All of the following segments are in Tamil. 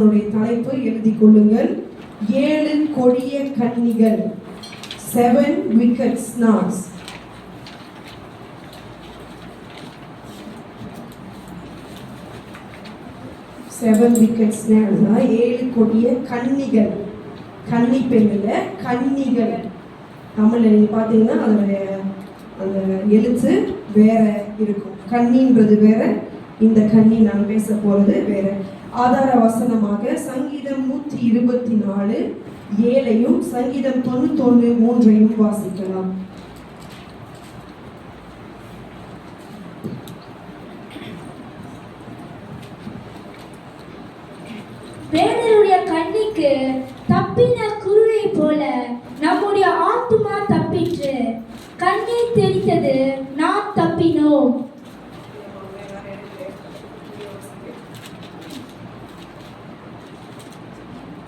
தலைப்பு எழுதி கொள்ளுங்கள். 7 கொடிய கன்னிகள், 7 wicked snares. Seven wicked snares. 7 கொடிய கன்னிகள். கன்னி பெண்ணில் கன்னிகள். தமிழ்ல நீங்க பார்த்தீங்கன்னா அதனுடைய அந்த எழுத்து வேற இருக்கும். கன்னின்றது வேற, இந்த கன்னி நான் பேச போறது வேற. ஆதார வசனமாக சங்கீதம் 124 7 சங்கீதம் 91 3 வாசிக்கலாம். வேடனுடைய கண்ணிக்கு தப்பின குருவை போல நம்முடைய ஆத்துமா தப்பிற்று. கண்ணீர் தெரித்தது, நாம் தப்பினோம்.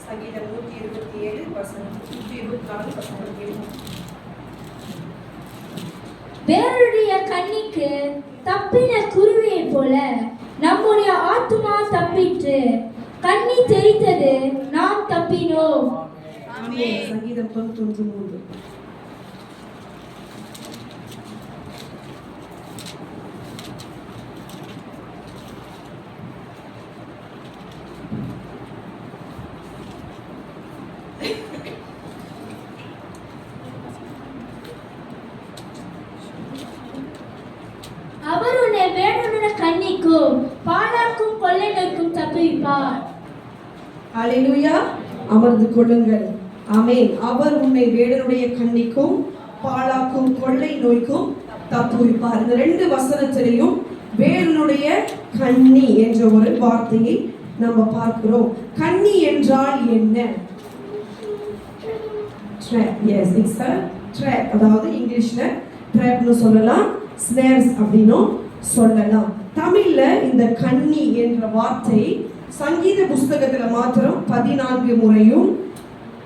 சங்கீதம் 127 வசனம் 124 வசனம். வேடனுடைய கண்ணிக்கு தப்பின குருவை போல நம்முடைய ஆத்துமா தப்பிற்று. கண்ணி தெரித்தது, நாம் தப்பினோம். சங்கீதம் 91 அவர் உன்னை வேடனுடைய கண்ணிக்கும் பாழாக்கும் கொள்ளை நோய்க்கும் தப்புவிப்பார். ஹல்லேலூயா. அமர்ந்து கொள்ளுங்கள். ஆமென். அவர் உன்னை வேடனுடைய கண்ணிக்கும் பாழாக்கும் கொள்ளை நோய்க்கும் தப்புவிப்பார். இந்த 2 வசனத்திலையும் வேடனுடைய கண்ணி என்ற ஒரு வார்த்தையை நம்ம பார்க்கிறோம். கண்ணி என்றால் என்ன? Trap. Yes, it's a trap. அதாவது இங்கிலீஷ்ல ட்ராப்னு சொல்லலாம், ஸ்னேர்ஸ் அப்படினும் சொல்லலாம். தமிழ்ல இந்த கண்ணி என்ற வார்த்தை சங்கீத புஸ்தகத்துல மாத்திரம் 14 முறையும்,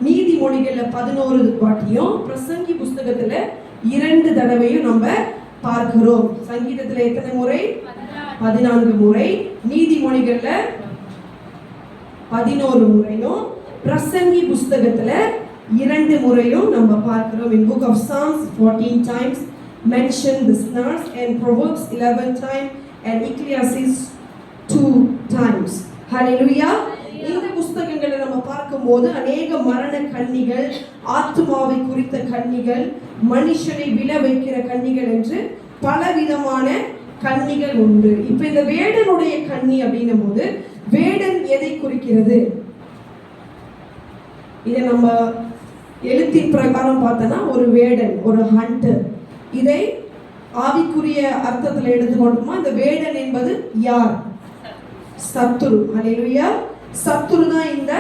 நீதிமொழிகள்ல 11 வாட்டியும், பிரசங்கி புஸ்தகத்துல 2 தடவையும் நம்ம பார்க்கிறோம். சங்கீதத்துல எத்தனை முறை? 14 முறை. நீதிமொழிகள்ல 11 முறையும், பிரசங்கி புஸ்தகத்துல 2 முறையும் நம்ம பார்க்கிறோம். In book of Psalms 14 times mention the snares, and Proverbs 11 times, and Ecclesiastes 2 times. Hallelujah. இந்த புஸ்தகங்களை நம்ம பார்க்கும்போது அநேக மரண கன்னிகள், ஆத்துமாவை குறித்த கன்னிகள், மனுஷனை விழ வைக்கிற கன்னிகள் என்று பலவிதமான கன்னிகள் உண்டு. இப்ப இந்த வேடனுடைய கன்னி அப்படின்னும் போது வேடன் எதை குறிக்கிறது? இதை நம்ம எழுத்தின் பிரகாரம் பார்த்தோன்னா ஒரு வேடன், ஒரு ஹண்டர். இதை ஆவிக்குரிய அர்த்தத்தில் எடுத்துக்கொண்டோமா, இந்த வேடன் என்பது யார்? சத்துரு. ஹல்லேலூயா. சத்துரு தான் இந்த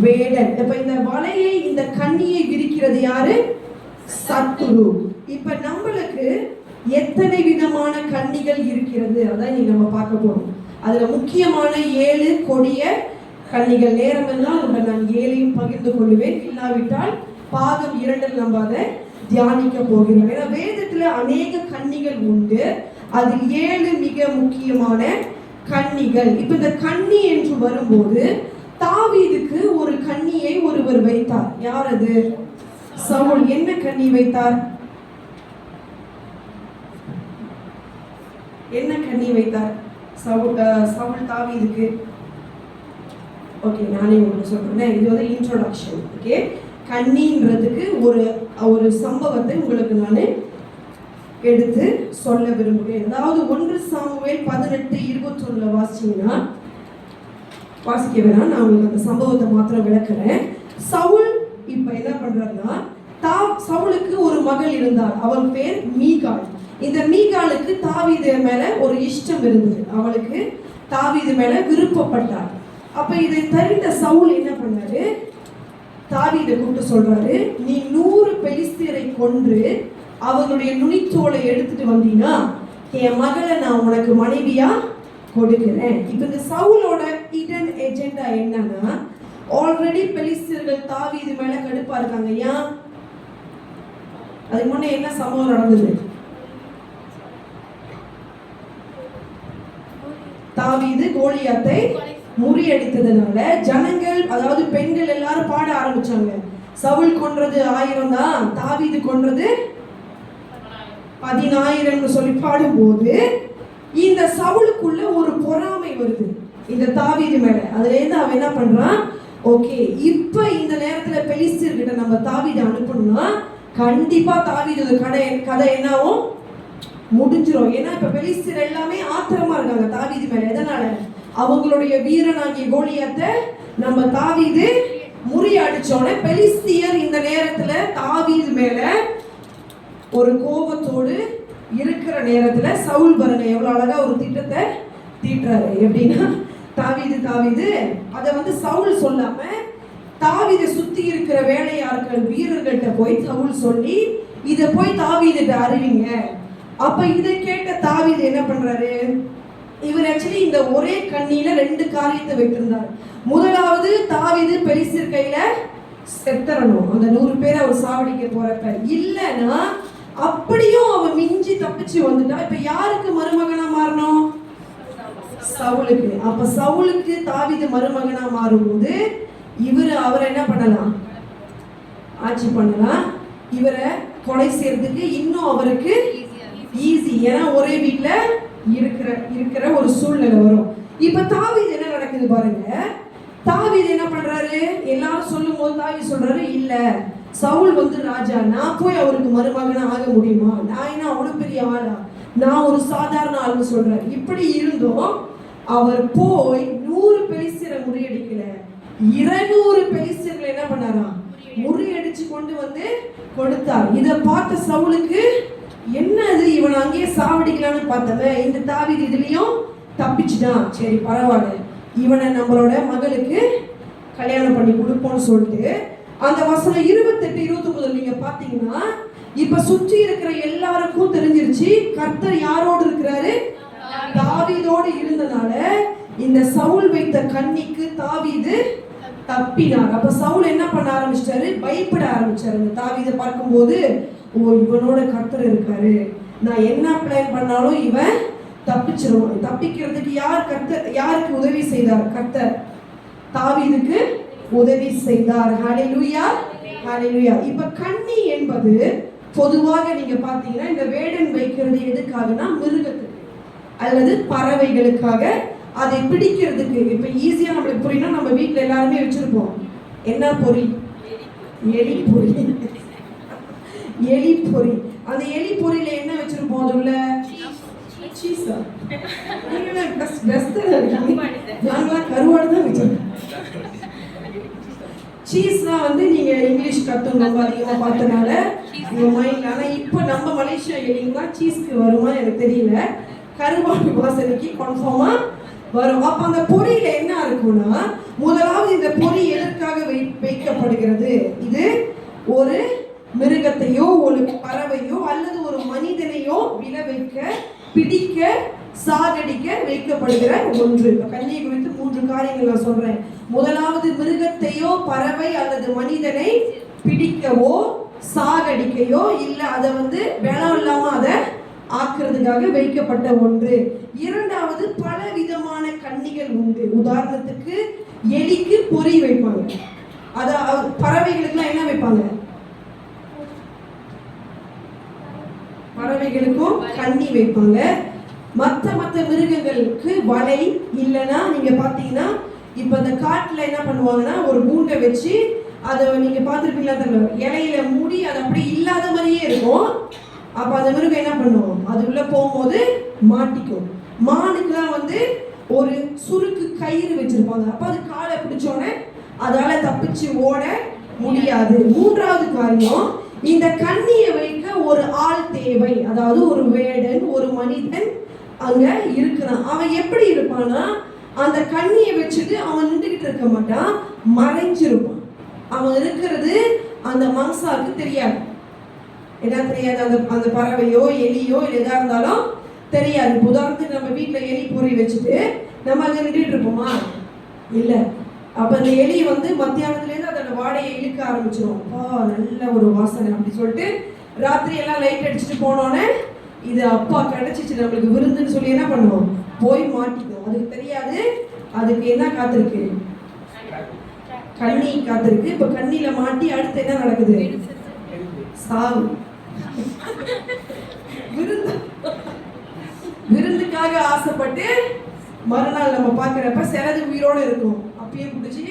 வேடன். இப்ப இந்த வலையை, இந்த கண்ணியை விரிக்கிறது யாரு? சத்துரு. இப்ப நம்மளுக்கு எத்தனை விதமான கன்னிகள் இருக்கிறது அதான் நீங்க நம்ம பார்க்க போறோம். அதுல முக்கியமான 7 கொடிய கன்னிகள். நேரம் எல்லாம் நான் 7ஐயும் பகிர்ந்து கொள்வேன். இல்லாவிட்டால் பாகம் 2 நம்ம அதை தியானிக்க போகிறோம். ஏன்னா வேதத்துல அநேக கன்னிகள் உண்டு, அதில் 7 மிக முக்கியமான கன்னிகள். இப்ப இந்த கன்னி என்று வரும்போது தாவீதுக்கு ஒரு கன்னியை ஒருவர் வைத்தார். யார் அது? சவுல். என்ன கன்னி வைத்தார்? என்ன கன்னி வைத்தார் சவுல் தாவீதுக்கு? ஓகே, நானே உங்களுக்கு சொல்றேன். இது வந்து இன்ட்ரோடக்ஷன். ஓகே, கன்னின்றதுக்கு ஒரு சம்பவத்தை உங்களுக்கு நான் எடுத்து சொல்ல விரும்புகிறேன். அதாவது 1 சாமுவேல் 18:21 வாசிச்சீங்கன்னா, வாசிக்க வேணாம், நான் உங்களுக்கு அந்த சம்பவத்தை மாத்திரம் விளக்குறேன். சவுல் இப்ப என்ன பண்றாருன்னா, சவுலுக்கு ஒரு மகள் இருந்தாள். அவள் பேர் மீகாள். இந்த மீகாளுக்கு தாவீது மேல ஒரு இஷ்டம் இருந்தது. அவளுக்கு தாவீது மேல விருப்பப்பட்டார். அப்ப இதை தெரிந்த சவுல் என்ன பண்ணாரு, தாவீதை கூப்பிட்டு சொல்றாரு, நீ 100 பெலிஸ்தியரை கொன்று அவங்களுடைய நுனித்தோலை எடுத்துட்டு வந்தீங்கன்னா என் மகளை நான் உனக்கு மனைவியா கொடுக்கிறேன். இப்ப இந்த சவுலோட ஹிடன் எஜெண்டா என்னன்னா, ஆல்ரெடி பெலிஸ்தியர்கள் தாவீது மேல கடுப்பா இருக்காங்க. ஏன்? அதுக்கு முன்னே என்ன சம்பவம் நடந்தது? தாவீது கோலியாத்தை முறியடித்ததுனால ஜனங்கள், அதாவது பெண்கள் எல்லாரும் பாட ஆரம்பிச்சாங்க. சவுல் கொன்றது 1000 தான், தாவீது கொன்றது 10,000 சொல்லி பாடும்போது இந்த சவுலுக்குள்ள ஒரு பொறாமை வருது இந்த தாவீது மேல. அதுல இருந்து அவன் என்ன பண்றான், ஓகே இப்ப இந்த நேரத்துல பெலிஸ்தர்கிட்ட நம்ம தாவீதை அனுப்பணும்னா கண்டிப்பா தாவீது கதை என்னாவும் முடிஞ்சிரும். ஏன்னா இப்ப பெலிஸ்தர் எல்லாமே ஆத்திரமா இருக்காங்க தாவீது மேல. எதனால? அவங்களுடைய வீரனாகிய கோலியாத்தை நம்ம தாவீது முறியடிச்சோட பெலிஸ்தியர் இந்த நேரத்துல தாவீது மேல ஒரு கோபத்தோடு இருக்கிற நேரத்துல சவுல் பாருங்க எவ்வளவு அழகா ஒரு திட்டத்தை தீட்டுறாரு. எப்படின்னா தாவீது அதை வந்து சவுல் சொல்லாம தாவீதை சுத்தி இருக்கிற வேலையாட்கள் வீரர்கள்ட்ட போய் சவுல் சொல்லி இதை போய் தாவீதுட்ட அறிவிங்க. அப்ப இதை கேட்ட தாவீது என்ன பண்றாரு, இவர் ஆக்சுவலி இந்த ஒரே கண்ணியில 2 காரியத்தை வைத்திருந்தார். முதலாவது தாவீது பெலிஸ்தர் கையில செத்தரணும், அந்த 100 பேரை அவர் சாவடிக்க போறப்ப. இல்லைன்னா அப்படியும் அவன் மிஞ்சி தப்பிச்சு வந்துட்டா இப்ப யாருக்கு மருமகனா மாறணும், சவுலுக்கு. அப்ப சவுலுக்கு தாவீது மருமகனா மாறும்போது அவரை என்ன பண்ணலாம், ஆட்சி பண்ணலாம். இவரை கொலை செய்யறதுக்கு இன்னும் அவருக்கு ஈஸி, ஏன்னா ஒரே வீட்டுல இருக்கிற ஒரு சூழ்நிலை வரும். இப்ப தாவீது என்ன நடக்குது பாருங்க. தாவீது என்ன பண்றாரு, எல்லாரும் சொல்லும் போது தாவீது சொல்றாரு, இல்ல சவுல் வந்து ராஜா, நான் போய் அவருக்கு மருமகனா ஆக முடியுமா, நான் என்ன அவ்வளவு பெரிய ஆளா, நான் ஒரு சாதாரண ஆள்னு சொல்றாரு. இப்படி இருந்தும் அவர் போய் 100 பெலிஸ்தரை முறியடிக்கல, 200 பெலிஸ்தர்களை என்ன பண்ணாராம், முறியடிச்சு கொண்டு வந்து கொடுத்தார். இதை பார்த்த சவுலுக்கு என்னது, இவன் அங்கேயே சாவடிக்கலான்னு பார்த்தவன் இந்த தாவீது இதுலயும் தப்பிச்சுட்டான், சரி பரவாயில்ல இவனை நம்மளோட மகளுக்கு கல்யாணம் பண்ணி கொடுப்போம்னு சொல்லிட்டு அந்த வசனம் 28-29 நீங்க பாத்தீங்கன்னா இப்ப சுற்றி இருக்கிற எல்லாருக்கும் தெரிஞ்சிருச்சு கர்த்தர் யாரோடு இருக்கிறாரு, தாவீதோடு இருந்தனால இந்த சவுல் வைத்த கண்ணிக்கு தாவீது தப்பினார். அப்ப சவுல் என்ன பண்ண ஆரம்பிச்சிட்டாரு, பயப்பட ஆரம்பிச்சாரு. இந்த தாவீதை பார்க்கும்போது, ஓ இவனோட கர்த்தர் இருக்காரு, நான் என்ன பிளான் பண்ணாலும் இவன் தப்பிச்சிருவான். தப்பிக்கிறதுக்கு யாருக்கு உதவி செய்தார், கர்த்தர் தாவீதுக்கு உதவி செய்தார். ஹல்லேலூயா ஹல்லேலூயா. இப்ப கண்ணி என்பது பொதுவாக நீங்க பாத்தீங்கன்னா இந்த வேடன் வைக்கிறது எதுக்காகனா மிருகத்துக்கு அல்லது பறவைகளுக்காக, அதை பிடிக்கிறதுக்கு. இப்ப ஈஸியா நம்மளுக்கு புரியணும், நம்ம வீட்டுல எல்லாருமே வச்சிருப்போம் என்ன பொறி, எலி பொறி. எலி பொறி, அந்த எலி பொறியில என்ன வச்சிருப்போம், அது உள்ள சீஸா, நாங்களாம் கருவாடு தான் வச்சிருக்கோம். சீஸ்லாம் வந்து நீங்க இங்கிலீஷ் கத்தும் ரொம்ப அதிகமா பார்த்தனால உங்க மைண்ட்ல, ஆனா இப்ப நம்ம மலேசியா எலிங்களா சீஸ்க்கு வருமா எனக்கு தெரியல, கருவாடு வாசனைக்கு கன்ஃபார்மா வரும். அப்ப அந்த பொரியில என்ன இருக்கும்னா, முதலாவது இந்த பொரி எதற்காக வைக்கப்படுகிறது, இது ஒரு மிருகத்தையோ ஒரு பறவையோ அல்லது ஒரு மனிதனையோ விழ வைக்க, பிடிக்க, சாகடிக்க வைக்கப்படுகிற ஒன்று. கன்னியை குறித்து 3 காரியங்கள் நான் சொல்றேன். முதலாவது மிருகத்தையோ பறவை அல்லது மனிதனை பிடிக்கவோ சாகடிக்கையோ இல்ல அதை வந்து பலம் இல்லாம அதை ஆக்குறதுக்காக வைக்கப்பட்ட ஒன்று. இரண்டாவது பல விதமான கன்னிகள் உண்டு. உதாரணத்துக்கு எலிக்கு பொறி வைப்பாங்க, அத பறவைகளுக்கு என்ன வைப்பாங்க, பறவைகளுக்கும் கண்ணி வைப்பாங்க. மற்ற மிருகங்களுக்கு வலை இல்லைன்னா நீங்க பாத்தீங்கன்னா இப்ப இந்த காட்டுல என்ன பண்ணுவாங்கன்னா ஒரு கூண்டை வச்சு அதை நீங்க பாத்துருப்பீங்களா தெரியல, இலையில மூடி அது அப்படி இல்லாத மாதிரியே இருக்கும். அப்ப அந்த மிருகம் என்ன பண்ணுவோம், அது உள்ள போகும்போது மாட்டிக்கும். மானுக்குலாம் வந்து ஒரு சுருக்கு கயிறு வச்சிருப்பாங்க, அப்ப அது காலை பிடிச்சோன்னே அதால தப்பிச்சு ஓட முடியாது. மூன்றாவது காரியம், இந்த கண்ணியை வைக்க ஒரு ஆள் தேவை. அதாவது ஒரு வேடன், ஒரு மனிதன் அங்க இருக்கிறான். அவன் எப்படி இருப்பான்னா, அந்த கண்ணியை வச்சுட்டு அவன் நின்றுகிட்டு இருக்க மாட்டான், மறைஞ்சிருப்பான். அவன் இருக்கிறது அந்த மனுஷாவுக்கு தெரியாது. என்ன தெரியாது, அந்த பறவையோ எலியோ எதா இருந்தாலும் தெரியாது. உதாரணத்துக்கு நம்ம வீட்டுல எலி பொறி வச்சுட்டு நம்ம அங்க நின்றுட்டு இருப்போமா, இல்ல. அப்ப அந்த எலி வந்து மத்தியானத்துல இருந்து அதோட வாடையை இழுக்க ஆரம்பிச்சிடும். நல்ல ஒரு வாசனை அப்படி சொல்லிட்டு ராத்திரி எல்லாம் லைட் அடிச்சுட்டு போனோன்னே இது அப்பா கிடைச்சிச்சு நம்மளுக்கு விருந்துன்னு சொல்லி என்ன பண்ணுவோம், போய் மாட்டிக்கும். அதுக்கு தெரியாது அதுக்கு என்ன காத்திருக்கு? கண்ணி காத்திருக்கு. இப்ப கண்ணில மாட்டி அடுத்து என்ன நடக்குது? சாவு. விருந்துக்காக ஆசைப்பட்டு மறுநாள் நம்ம பார்க்குறப்ப சிலது உயிரோடு இருக்கும், அப்பயே பிடிச்சி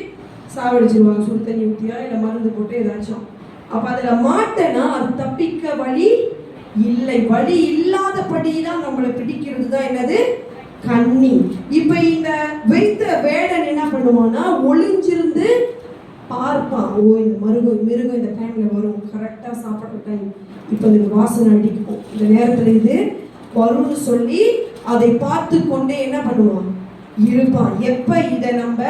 சாவடிச்சிருவாங்க, சுடு தண்ணி ஊற்றியா இல்லை மருந்து போட்டு ஏதாச்சும். அப்போ அதில் மாட்டேன்னா அது தப்பிக்க வழி இல்லை. வழி இல்லாதபடி தான் நம்மளை பிடிக்கிறது தான் என்னது? கண்ணி. இப்போ இந்த வைத்த வேடன் என்ன பண்ணுவான்னா ஒளிஞ்சிருந்து பார்ப்பான். ஓ, இந்த மிருகம் இந்த டைம்ல வரும், கரெக்டாக சாப்பிட்ற டைம், இப்போ இதுக்கு வாசனை அடிக்கும், இந்த நேரத்தில் இது வரும்னு சொல்லி அதை பார்த்து கொண்டே என்ன பண்ணுவான்? இருப்பான். எப்ப இதை நம்ம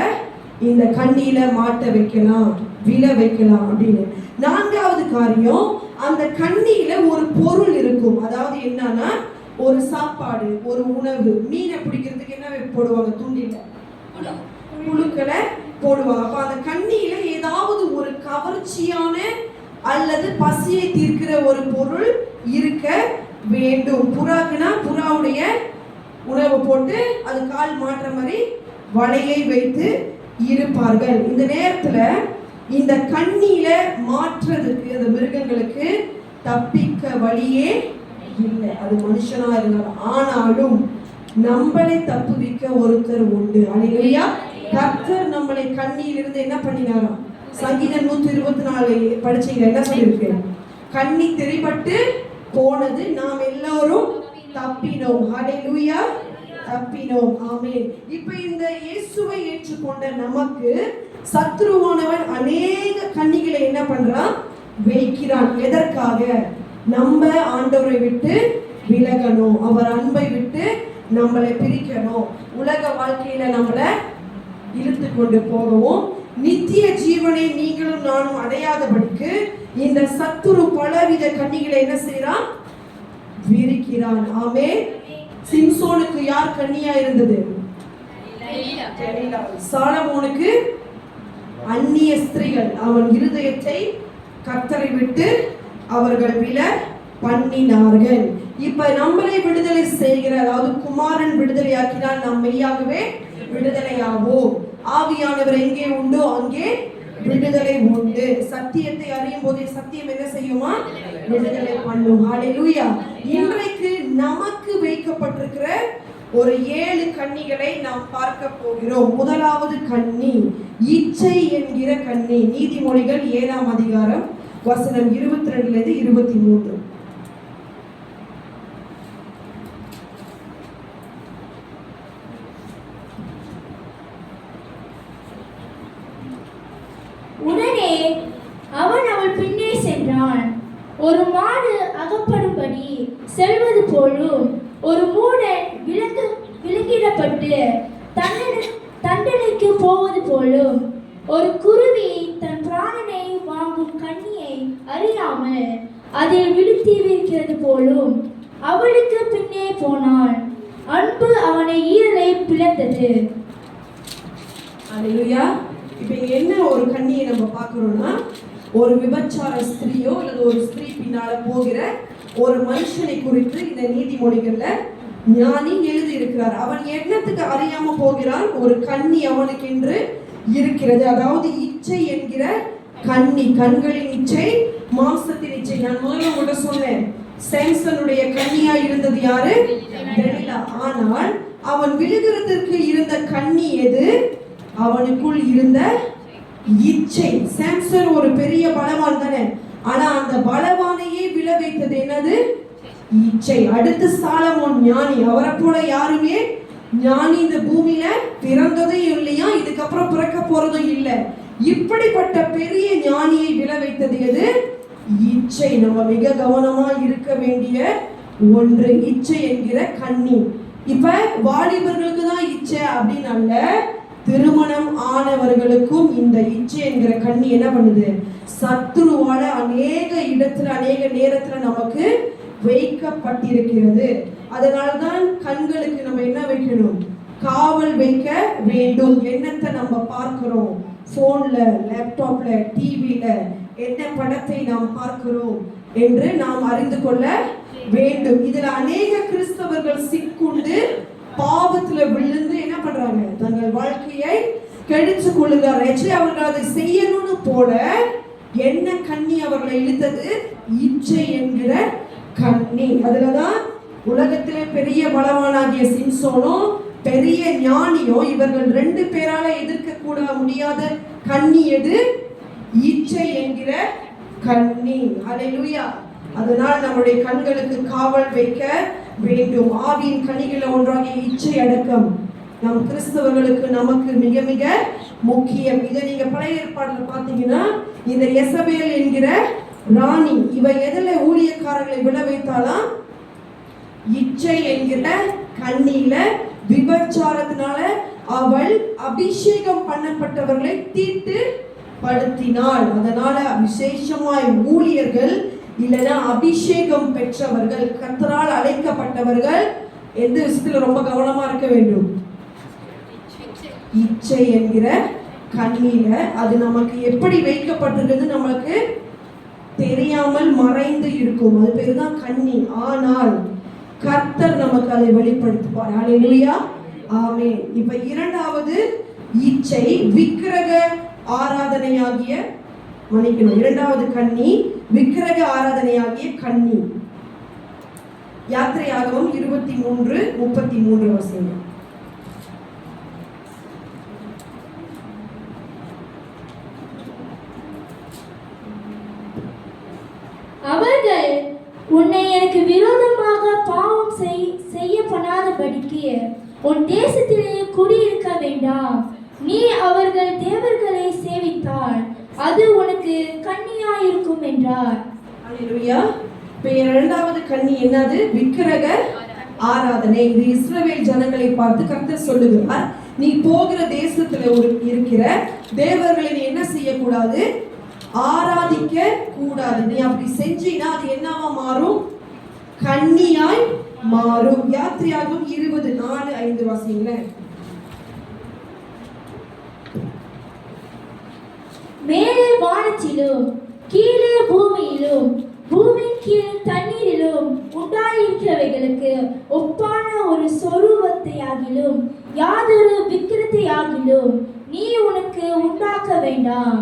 இந்த கண்ணியில மாட்ட வைக்கலாம், விழ வைக்கலாம் அப்படின்னு. நான்காவது காரியம், அந்த கண்ணியில ஒரு பொருள் இருக்கும். அதாவது என்னன்னா, ஒரு சாப்பாடு, ஒரு உணவு. மீனை பிடிக்கிறதுக்கு என்ன போடுவாங்க? தூண்டில புழுக்களை போடுவாங்க. அப்ப அந்த கண்ணியில ஏதாவது ஒரு கவர்ச்சியான அல்லது பசியை தீர்க்கிற ஒரு பொருள் இருக்க வேண்டும். புறாக்குனா புறாவுடைய உணவு போட்டு அது கால் மாற்ற மாதிரி வலையை வைத்து இருப்பார்கள். இந்த நேரத்துல இந்த கண்ணியில மாற்றுறதுக்கு அந்த மிருகங்களுக்கு தப்பிக்க வழியே இல்லை. அது மனுஷனா இருந்தாலும். ஆனாலும் நம்மளை தப்புவிக்க ஒருத்தர் உண்டு. அல்லேலூயா. கர்த்தர் நம்மளை கண்ணியிலிருந்து என்ன பண்ணினாராம்? சங்கீதம் 124 படிச்சீங்க, என்ன சொல்லியிருக்கு? கண்ணி தெரிபட்டு போனது, நாம் எல்லாரும் தப்பினோம். ஹல்லேலூயா. தப்பினோம். ஆமென். இப்போ இந்த இயேசுவை ஏற்றுக்கொண்ட நமக்கு சத்துருவானவன் அநேக கண்ணிகளை என்ன பண்றான்? வைக்கிறான். எதற்காக? நம்ம ஆண்டவரை விட்டு விலகணும், அவர் அன்பை விட்டு நம்மளை பிரிக்கணும், உலக வாழ்க்கையில நம்மளை இழுத்து கொண்டு போகவும், நித்திய ஜீவனை நீங்களும் நானும் அடையாதபடிக்கு இந்த சத்துரு பலவித கண்ணிகளை என்ன செய்யறான்? விரிக்கிறான். ஆமென். சிம்சோனுக்கு யார் கண்ணியா இருந்தது? சாலமோனுக்கு அந்நிய ஸ்திரீகள். அவன் இருதயத்தை கர்த்தரை விட்டு அவர்கள் விழ பண்ணினார்கள். இப்ப நம்மளை விடுதலை செய்கிற, அதாவது குமாரன் விடுதலையாக்கினால் நாம் மெய்யாகவே விடுதலையாவோம். ஆவியானவர் எங்கே உண்டோ அங்கே விடுதலை உண்டு. சத்தியத்தை அறியும் போதே சத்தியம் என்ன செய்யுமா? விடுதலை பண்ணும். ஹல்லேலூயா. இன்றைக்கு நமக்கு வைக்கப்பட்டிருக்கிற ஒரு 7 கண்ணிகளை நாம் பார்க்க போகிறோம். முதலாவது கண்ணி இச்சை என்கிற கண்ணி. நீதிமொழிகள் 7ஆம் அதிகாரம் வசனம் 22 23. உடனே அவன் அவள் பின்னே சென்றான். ஒரு மாடு அகப்படும்படி செல்வது போலும் ஒரு மூடன் விலங்கிடப்பட்டு தண்டனைக்கு போவது போலும் ஒரு குருவி தன் பிராணனை வாங்கும் கண்ணியை அறியாமல் அதில் விழுத்திருக்கிறது போலும் அவளுக்கு பின்னே போனான். அன்பு அவனை ஈரலை பிளந்தது. அல்லேலூயா. இப்போ என்ன ஒரு கண்ணியை நம்ம பார்க்கிறோம்னா, ஒரு விபச்சார ஸ்திரீயோ அல்லது ஒரு ஸ்திரீ பின்னால போகிற ஒரு மனுஷனை குறித்து இந்த நீதிமொழிகள்ல ஞானி எழுதி இருக்கிறார். அவன் எண்ணத்துக்கு அறியாம போகிறான். ஒரு கண்ணி அவனுக்கென்று இருக்கிறது. அதாவது இச்சை என்கிற கண்ணி. கண்களின் இச்சை, மாம்சத்தின் இச்சை. நான் முதல்ல உங்கள்கிட்ட சொன்னேன், சாம்சனுடைய கண்ணியா இருந்தது யாரு? தெலிலா. ஆனால் அவன் விழுகிறதற்கு இருந்த கண்ணி எது? அவனுக்குள் இருந்த இச்சை. சாம்சன் ஒரு பெரிய பலவான் தானே, ஆனா அந்த பலவானையே விழ வைத்தது என்னது? இச்சை. அடுத்து சாலமோன் ஞானி. அவரை போல யாருமே ஞானி இந்த பூமியில பிறந்ததும் இல்லையா, இதுக்கப்புறம் பிறக்க போறதும் இல்லை. இப்படிப்பட்ட பெரிய ஞானியை விழ வைத்தது எது? இச்சை. நம்ம மிக கவனமா இருக்க வேண்டிய ஒன்று இச்சை என்கிற கண்ணி. இப்ப வாலிபர்களுக்கு தான் இச்சை அப்படின்னு அல்ல, திருமணம் ஆனவர்களுக்கும் இந்த இச்சை என்கிற கண்ணி என்ன பண்ணுது? சத்துருவால அநேக இடத்துல அநேக நேரத்துல நமக்கு வைக்கப்பட்டிருக்கிறது. அதனால்தான் கண்களுக்கு நம்ம என்ன வைக்கணும்? காவல் வைக்க வேண்டும். என்னத்தை நம்ம பார்க்கிறோம்? போன்ல, லேப்டாப்ல, டிவில என்ன படத்தை நாம் பார்க்கிறோம் என்று நாம் அறிந்து கொள்ள வேண்டும். இதுல அநேக கிறிஸ்தவர்கள் சிக்குண்டு பாவத்துல விழுந்து என்ன பண்றாங்க? தங்கள் வாழ்க்கையை கெடுத்து கொள்ளுகிறார். அவர்கள் அதை செய்யணும்னு போல என்ன கண்ணி அவர்களை இழுத்தது? இச்சை என்கிற கண்ணி. அதுலதான் உலகத்திலே பெரிய பலவானாகிய சிம்சோனும் பெரிய ஞானியும் இவர்கள் 2 பேரால எதிர்க்க கூட முடியாத கண்ணி எது? இச்சை என்கிற கண்ணி. ஹல்லேலூயா. அதனால் நம்முடைய கண்களுக்கு காவல் வைக்க வேண்டும். ஆவியின் கனிகளில் ஒன்றாகிய இச்சை அடக்கம் நம் கிறிஸ்தவர்களுக்கு நமக்கு மிக மிக முக்கியம். இதை நீங்க பழைய ஏற்பாடுல பாத்தீங்கன்னா இந்த எசபேல் என்கிற ராணி இவ எதில ஊழியக்காரர்களை விழ வைத்தாலாம்? இச்சை என்கிற கண்ணியில விபச்சாரத்தினால அவள் அபிஷேகம் பண்ணப்பட்டவர்களை தீட்டு படுத்தினாள். அதனால விசேஷமாய் ஊழியர்கள் இல்லைன்னா அபிஷேகம் பெற்றவர்கள், கர்த்தரால் அழைக்கப்பட்டவர்கள் எந்த விஷயத்துல ரொம்ப கவனமா இருக்க வேண்டும்? இச்சை என்கிற கண்ணியில அது நமக்கு எப்படி வைக்கப்பட்டிருக்கிறது நமக்கு தெரியாமல் மறைந்து இருக்கும். அது பேர் தான் கண்ணி. ஆனால் கர்த்தர் நமக்கு அதை வெளிப்படுத்துவார். ஹல்லேலூயா, ஆமென். இப்ப இரண்டாவது இச்சை விக்கிரக ஆராதனையாகிய இரண்டாவது கண்ணி விக்கிரக ஆராதனையாகிய கண்ணி. யாத்திரையாகமம் 23:33 வசனம். அவர்கள் உன்னை எனக்கு விரோதமாக பாவம் செய்ய பண்ணாதபடிக்கு உன் தேசத்திலே குடியிருக்க வேண்டாம். நீ அவர்கள் தேவர்களை சேவித்தால் அது உனக்கு கண்ணியாயிருக்கும் என்றார். ஹல்லேலூயா. இப்ப இரண்டாவது கண்ணி என்னது? விக்கிரக ஆராதனை. இது இஸ்ரவேல் ஜனங்களை பார்த்து கர்த்தர் சொல்லுகிறார், நீ போகிற தேசத்துல இருக்கிற தேவர்களை நீ என்ன செய்யக்கூடாது? ஆராதிக்க கூடாது. நீ அப்படி செஞ்சீனா அது என்னவா மாறும்? கண்ணியாய் மாறும். யாத்திரையாகும் 24:5 வாசிங்களேன். மேலே வானத்திலும் கீழே பூமியிலும் பூமியின் கீழ் தண்ணீரிலும் உண்டாயிருக்கிறவைகளுக்கு ஒப்பான ஒரு சொரூபத்தையாகிலும் யாதொரு விக்கிரத்தையாகிலும் நீ உனக்கு உண்டாக்க வேண்டாம்.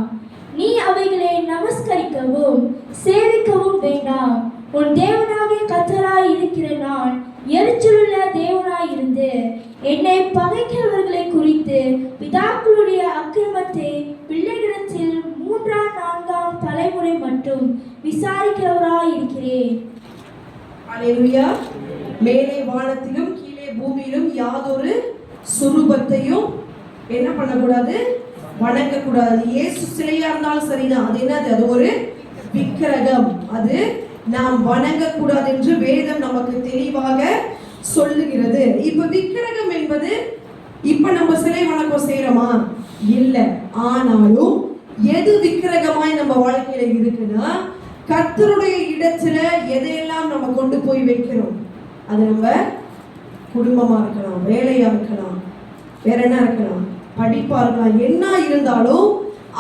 நீ அவைகளை நமஸ்கரிக்கவும் சேவிக்கவும் வேண்டாம். உன் தேவனாகிய கர்த்தராய் இருக்கிற நான் எரிச்சலுள்ள தேவனாய் இருந்து என்னை பகைக்கிறவர்களை குறித்து பிதாக்களுடைய அக்கிரமத்தை பிள்ளைகளிடத்தில் 3ஆம் 4ஆம் தலைமுறை மட்டும் விசாரிக்கிறவராய் இருக்கிறேன். ஹல்லேலூயா. மேலே வானத்திலும் கீழே பூமியிலும் யாதொரு சுரூபத்தையும் என்ன பண்ணக்கூடாது? வணங்கக்கூடாது. இயேசு சிலையா இருந்தாலும் சரிதான், அது என்னது? அது ஒரு விக்கிரகம். அது நாம் வணங்கக்கூடாது என்று வேதம் நமக்கு தெளிவாக சொல்லுகிறது. இப்ப விக்கிரகம் என்பது இப்ப நம்ம சிலை வணக்கம் செய்யறோமா? இல்ல. ஆனாலும் எது விக்கிரகமாய் நம்ம வாழ்க்கையில இருக்குன்னா, கர்த்தருடைய இடத்துல எதையெல்லாம் நம்ம கொண்டு போய் வைக்கிறோம். அது நம்ம குடும்பமா இருக்கலாம், வேலையா இருக்கலாம், வேற என்ன இருக்கலாம், படிப்பா இருக்கலாம். என்ன இருந்தாலும்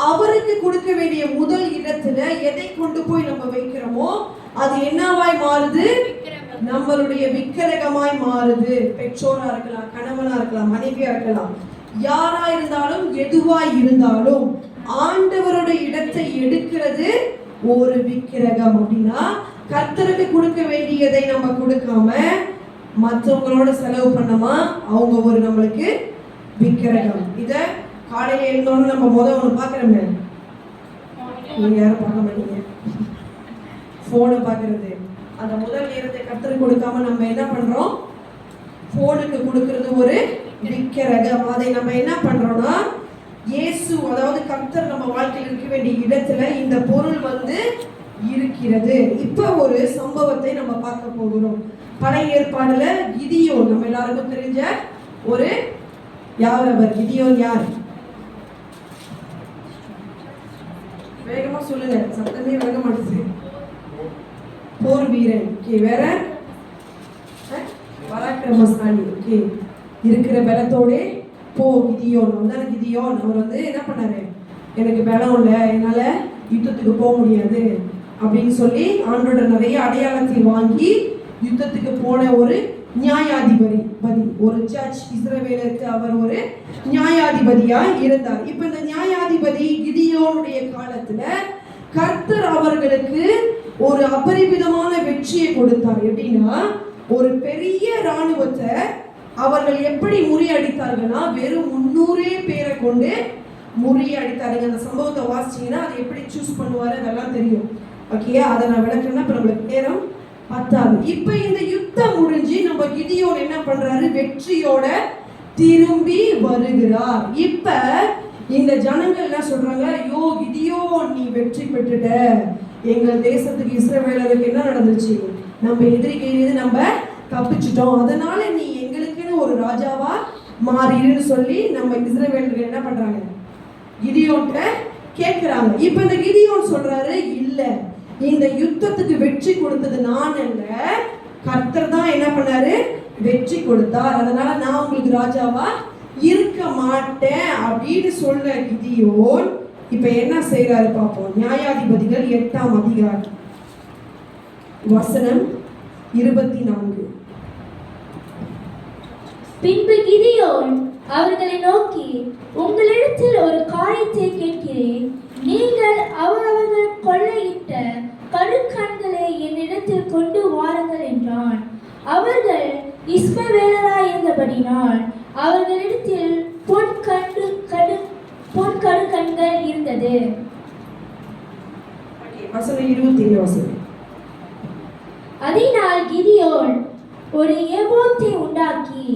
அவருக்கு கொடுக்க வேண்டிய முதல் இடத்துல எதை கொண்டு போய் நம்ம வைக்கிறோமோ அது என்னவாய் மாறுது? நம்மளுடைய விக்கிரகமாய் மாறுது. பெற்றோரா இருக்கலாம், கணவனா இருக்கலாம், மனைவியா இருக்கலாம், யாரா இருந்தாலும் எதுவாய் இருந்தாலும் ஆண்டவருடைய இடத்தை எடுக்கிறது ஒரு விக்கிரகம். அப்படின்னா கர்த்தருக்கு கொடுக்க வேண்டியதை நம்ம கொடுக்காம மற்றவங்களோட செலவு பண்ணமா அவங்க ஒரு நம்மளுக்கு விக்கிரகம். இத காலையில எழுந்தோன்னு நம்ம ஒன்று பாக்குறோமே, நீங்க யாரும் பார்க்க மாட்டீங்க, போனை பாக்குறது. அந்த முதல் நேரத்தை கர்த்தருக்கு கொடுக்காம நம்ம என்ன பண்றோம்? போனுக்கு கொடுக்கிறது ஒரு விக்கிரகம். அதை நம்ம என்ன பண்றோம்னா இயேசு, அதாவது கர்த்தர் நம்ம வாழ்க்கையில் இருக்க வேண்டிய இடத்துல இந்த பொருள் இருக்கிறது. இப்ப ஒரு சம்பவத்தை நம்ம பார்க்க போகிறோம். பழைய ஏற்பாடுல கிதியோன், நம்ம எல்லாருக்கும் தெரிஞ்ச ஒரு யார் அவர்? கிதியோன் யார்? வேகமா சொல்லுங்க, சத்தமே வேக மாட்டேங்குது. போர் வீரன். ஓகே, வேற பராக்கிரமசாலி. ஓகே, இருக்கிற பலத்தோட கிதியோன். அவன் கிதியோன். அவர் என்ன பண்ணாரு? எனக்கு பலம் இல்லை, என்னால யுத்தத்துக்கு போக முடியாது அப்படின்னு சொல்லி ஆண்டோட நிறைய அடையாளத்தை வாங்கி யுத்தத்துக்கு போன ஒரு நியாயாதிபதி. ஒரு ஜட்ஜ், இஸ்ரவேலுக்கு அவர் ஒரு நியாயாதிபதியா இருந்தார். இப்ப இந்த நியாயாதிபதி கிதியோனுடைய காலத்துல கர்த்தர் அவர்களுக்கு ஒரு அபரிமிதமான வெற்றியை கொடுத்தார். எப்படின்னா, ஒரு பெரிய ராணுவத்தை அவர்கள் எப்படி முறியடித்தார்கள்னா, வெறும் 300 பேரை கொண்டு முறியடித்தாருங்க. அந்த சம்பவத்தை வாசிச்சீங்கன்னா அதை எப்படி சூஸ் பண்ணுவாரு அதெல்லாம் தெரியும். ஓகே, அதை நான் விளக்குறேன்னா இப்ப நம்மளுக்கு நேரம் பத்தாது. இப்ப இந்த யுத்தம் முடிஞ்சு நம்ம கிதியோன் என்ன பண்றாரு, வெற்றியோட திரும்பி வருகிறார். இப்ப இந்த ஜனங்கள் என்ன சொல்றாங்க, ஐயோ கிதியோன் நீ வெற்றி பெற்றுட்ட, எங்கள் தேசத்துக்கு இஸ்ரவேலருக்கு என்ன நடந்துச்சு, நம்ம எதிரிக்கு நம்ம தப்பிச்சிட்டோம், அதனால நீ எங்களுக்குன்னு ஒரு ராஜாவா மாறிடுன்னு சொல்லி நம்ம இஸ்ரவேலர்கள் என்ன பண்றாங்க, கிதியோன்கிட்ட கேட்கிறாங்க. இப்ப இந்த கிதியோன் சொல்றாரு, இல்ல இந்த யுத்தத்துக்கு வெற்றி கொடுத்தது நான் அல்ல, கர்த்தர் தான் என்ன பண்ணாரு, வெற்றி கொடுத்தார், அதனால நான் உங்களுக்கு ராஜாவா இருக்க மாட்டேன் அப்படின்னு சொல்ற கிதியோன் இப்ப என்ன செய்யறாரு பார்ப்போம். நியாயாதிபதிகள் 8ஆம் அதிகாரம் வசனம் 24. பின்பு கிதியோன் அவர்களை நோக்கி, உங்களிடத்தில் ஒரு காரியத்தை கேட்கிறேன், நீங்கள் அவரவர்கள் கொள்ளையிட்ட கடுக்கண்களை என்னிடத்தில் கொண்டு வாருங்கள் என்றான். அவர்கள் இஸ்மவேலராயிருந்தபடினால் அவர்களிடத்தில் பொன் கடுக்கண்கள் இருந்தது. வசனம் 27. அதனால் கிதியோன் ஒரு ஏபோத்தை உண்டாக்கி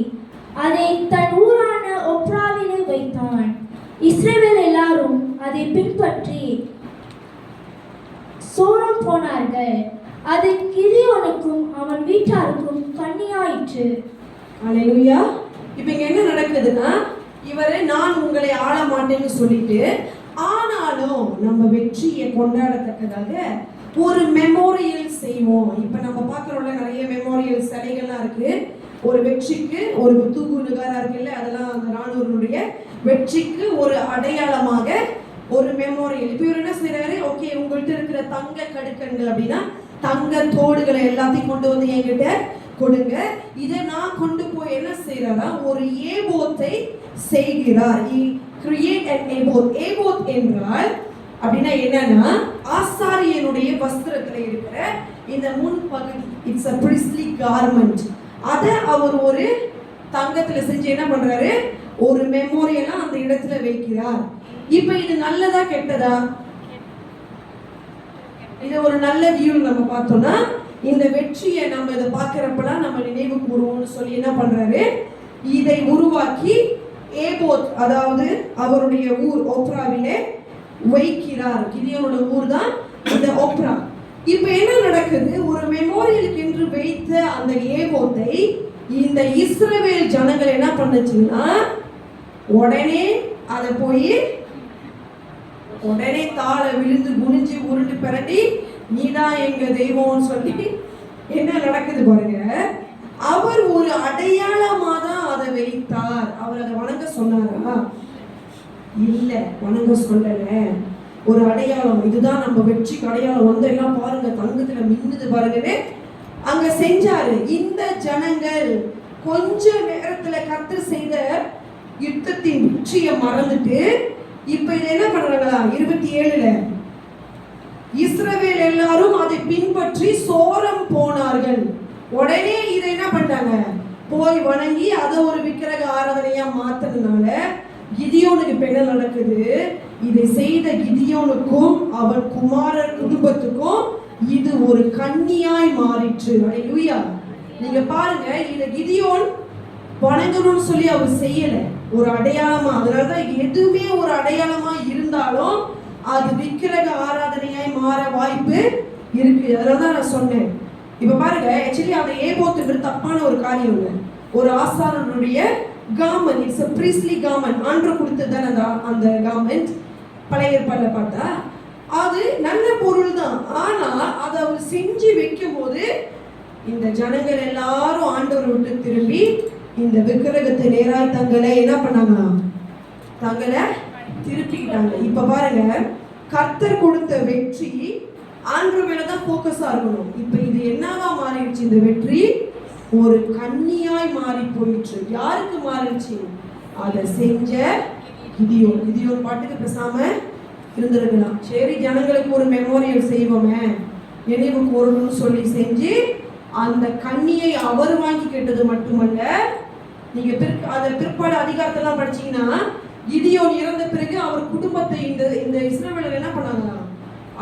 அதை தன் ஊரான ஒப்ராவிலே வைத்தான். இஸ்ரவேல் எல்லாரும் அதை பின்பற்றி சோரம் போனார்கள். அது கிதியோனுக்கும் அவன் வீட்டாருக்கும் கண்ணியாயிற்று. அல்லேலூயா. இப்போ இங்க என்ன நடக்குதுன்னா, இவரை நான் உங்களை ஆள மாட்டேன்னு சொல்லிட்டு, ஆனாலும் நம்ம வெற்றியை கொண்டாடத்தக்கதாக ஒரு மெமோரியல் செய்வோம். இப்ப நம்ம பார்க்கறோம்ல, நிறைய மெமோரியல் சிலைகள்லாம் இருக்கு. ஒரு வெற்றிக்கு ஒரு தூக்குனுகாரா இருக்குல்ல, அதெல்லாம் அந்த ராணுவனுடைய வெற்றிக்கு ஒரு அடையாளமாக ஒரு மெமோரியல். இப்போ இவர் என்ன செய்யறாரு, ஓகே உங்கள்கிட்ட இருக்கிற தங்க கடுக்கண்கள் அப்படின்னா தங்க தோடுகளை எல்லாத்தையும் கொண்டு வந்து என்கிட்ட கொடுங்க, இதை நான் கொண்டு போய் என்ன செய்யறாரா, ஒரு ஏபோத்தை செய்கிறார். Create an ephod. ஏபோத் என்றால் அப்படின்னா என்னன்னா, ஆசாரியனுடைய வஸ்திரத்துல இருக்கிற இந்த முன்பகுதி, இட்ஸ் a priestly garment. அதை அவர் ஒரு தங்கத்துல செஞ்சு என்ன பண்றாரு, ஒரு மெமோரியலா அந்த இடத்துல வைக்கிறார். இப்ப இது நல்லதா கெட்டதா? இது ஒரு நல்ல வியூ. நம்ம பார்த்தோம்னா இந்த வெற்றியை நம்ம இதை பார்க்கிறப்பலாம் நம்ம நினைவு கூறுவோம்னு சொல்லி என்ன பண்றாரு, இதை உருவாக்கி ஏபோத், அதாவது அவருடைய ஊர் ஒப்ராவிலே வைக்கிறார். கிதியோனோட ஊர் தான் இந்த ஒப்ரா. இப்ப என்ன நடக்குது, ஒரு மெமோரியலுக்கு என்று வைத்த அந்த ஏபோத்தை இந்த இஸ்ரவேல் ஜனங்கள் என்ன பண்ணுச்சுன்னா, உடனே அதை போய் உடனே தாழ விழுந்து குனிஞ்சு உருண்டு பிறட்டி நீதான் எங்க தெய்வம்னு சொல்லி என்ன நடக்குது பாருங்க. அவர் ஒரு அடையாளமா தான் அதை வைத்தார். அவர் அதை வணங்க சொன்னாரா? இல்ல, வணங்க சொல்லல. ஒரு அடையாளம், இதுதான் நம்ம வெற்றிக்கு அடையாளம், வந்து எல்லாம் பாருங்க தங்கத்துல மின்னுது பாருங்கன்னு அங்க செஞ்சாரு. இந்த ஜனங்கள் கொஞ்ச நேரத்துல கர்த்தர் செய்த யுத்தத்தின் வெற்றியை மறந்துட்டு இப்ப இது என்ன பண்றாங்களா, 27ல இஸ்ரவேல் எல்லாரும் அதை பின்பற்றி சோரம் போனார்கள். உடனே இதை என்ன பண்ணிட்டாங்க, போய் வணங்கி அதை ஒரு விக்கிரக ஆராதனையா மாத்தினால கிதியோனுக்கு என்ன நடக்குது, இதை செய்த கிதியோனுக்கும் அவன் குமாரர் குடும்பத்துக்கும் இது ஒரு கண்ணியாய் மாறிற்று. அல்லேலூயா. நீங்க பாருங்க, இத கிதியோன் வணங்கணும்னு சொல்லி அவர் செய்யல, ஒரு அடையாளமா. அதனாலதான் எதுவுமே ஒரு அடையாளமா இருந்தாலும் அது விக்கிரக ஆராதனையாய் மாற வாய்ப்பு இருக்கு. அதனாலதான் நான் சொன்னேன். இப்ப பாருங்க, ஆக்சுவலி அந்த ஏபோத்துன்றது தப்பான ஒரு காரியம் இல்லை. ஒரு ஆசாரனுடைய garment, it's a priestly garment. ஆண்டவர் கொடுத்தது தானே அந்த கார்மெண்ட். பழைய ஏற்பாடுல பார்த்தா அது நல்ல பொருள் தான். ஆனா அதை அவர் செஞ்சு வைக்கும் போது இந்த ஜனங்கள் எல்லாரும் ஆண்டவர் விட்டு திரும்பி இந்த விக்கிரகத்தை நேராய் தங்களை என்ன பண்ணாங்களா, தங்களை திருப்பிக்கிட்டாங்க. இப்ப பாருங்க, கர்த்தர் கொடுத்த வெற்றி ஆண்டவர் மேலதான் போக்கஸா இருக்கணும். இப்ப இது என்னவா மாறிடுச்சு, இந்த வெற்றி ஒரு கன்னியாய் மாறி போயிற்று. யாருக்கு மாறிடுச்சு? அதை செஞ்ச கிதியோன். கிதியோன் பாட்டுக்கு பேசாம இருந்திருக்கலாம். சரி, ஜனங்களுக்கு ஒரு மெமோரியல் செய்வோமே, நினைவு கூறணும்னு சொல்லி செஞ்சு அந்த கன்னியை அவர் வாங்கி கேட்டது மட்டுமல்ல, நீங்க அந்த பிற்பாடு அதிகாரத்தெல்லாம் படிச்சீங்கன்னா, கிதியோன் இறந்த பிறகு அவர் குடும்பத்தை இந்த இஸ்ரவேலர் என்ன பண்ணாங்க?